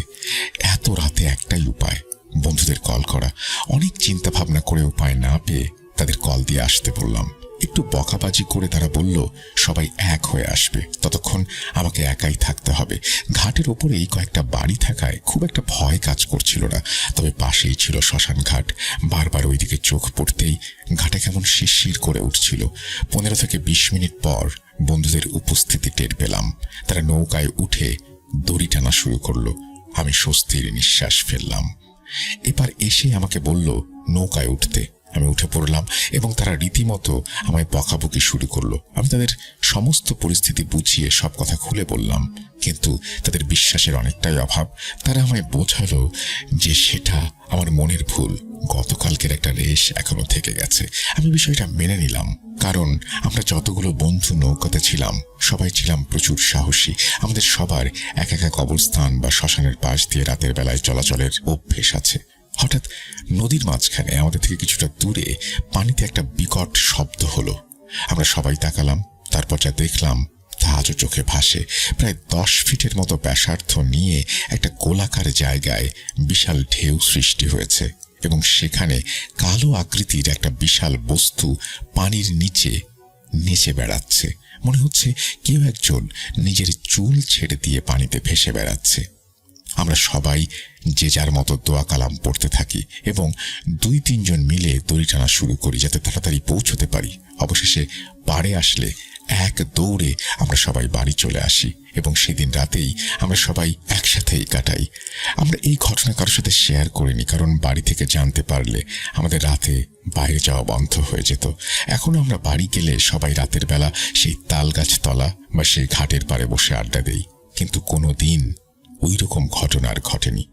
এত রাতে একটাই উপায়, বন্ধুদের কল করা। অনেক চিন্তা ভাবনা করে উপায় না পেয়ে তাদের কল দিয়ে আসতে বললাম। একটু বকাবাজি করে তারা বলল সবাই এক হয়ে আসবে, ততক্ষণ আমাকে একাই থাকতে হবে। ঘাটের ওপরেই কয়েকটা বাড়ি থাকায় খুব একটা ভয় কাজ করছিল না। তবে পাশেই ছিল শ্মশান ঘাট। বারবার ওইদিকে চোখ পড়তেই ঘাটে কেমন শিরশির করে উঠছিল। 15 থেকে 20 মিনিট পর বন্ধুদের উপস্থিতি টের পেলাম। তারা নৌকায় উঠে দড়ি টানা শুরু করলো। আমি স্বস্তির নিঃশ্বাস ফেললাম। এবার এসে আমাকে বলল নৌকায় উঠতে। আমি উঠে পড়লাম এবং তারা রীতিমতো আমায় বকাবকি শুরু করলো। আমি তাদের সমস্ত পরিস্থিতি বুঝিয়ে সব কথা খুলে বললাম, কিন্তু তাদের বিশ্বাসের অনেকটাই অভাব। তারা আমায় বোঝালো যে সেটা আমার মনের ভুল, গতকালকের একটা রেশ এখনো থেকে গেছে। আমি বিষয়টা মেনে নিলাম, কারণ আমরা যতগুলো বন্ধু নৌকাতে ছিলাম সবাই ছিলাম প্রচুর সাহসী। আমাদের সবার এক এক কবরস্থান বা শ্মশানের পাশ দিয়ে রাতের বেলায় চলাচলের অভ্যেস আছে। হঠাৎ নদীর মাঝখানে আমাদের থেকে কিছুটা দূরে পানিতে একটা বিকট শব্দ হলো। আমরা সবাই তাকালাম। তারপর যা দেখলাম তা আজও চোখে ভাসে। প্রায় 10 ফিটের মতো ব্যাসার্ধ নিয়ে একটা গোলাকার জায়গায় বিশাল ঢেউ সৃষ্টি হয়েছে এবং সেখানে কালো আকৃতির একটা বিশাল বস্তু পানির নিচে নেচে বেড়াচ্ছে। মনে হচ্ছে কেউ একজন নিজের চুল ছেড়ে দিয়ে পানিতে ভেসে বেড়াচ্ছে। আমরা সবাই যে যার মতো দোয়া কালাম পড়তে থাকি এবং 2-3 জন মিলে দড়ি টানা শুরু করি যাতে তাড়াতাড়ি পৌঁছতে পারি। অবশেষে পাড়ে আসলে এক দৌড়ে আমরা সবাই বাড়ি চলে আসি এবং সেদিন রাতেই আমরা সবাই একসাথেই কাটাই। আমরা এই ঘটনা কারোর সাথে শেয়ার করিনি, কারণ বাড়ি থেকে জানতে পারলে আমাদের রাতে বাইরে যাওয়া বন্ধ হয়ে যেত। এখনো আমরা বাড়ি গেলে সবাই রাতের বেলা সেই তাল গাছ তলা বা সেই ঘাটের পাড়ে বসে আড্ডা দেই, কিন্তু কোনো দিন ওই রকম ঘটনা আর ঘটেনি।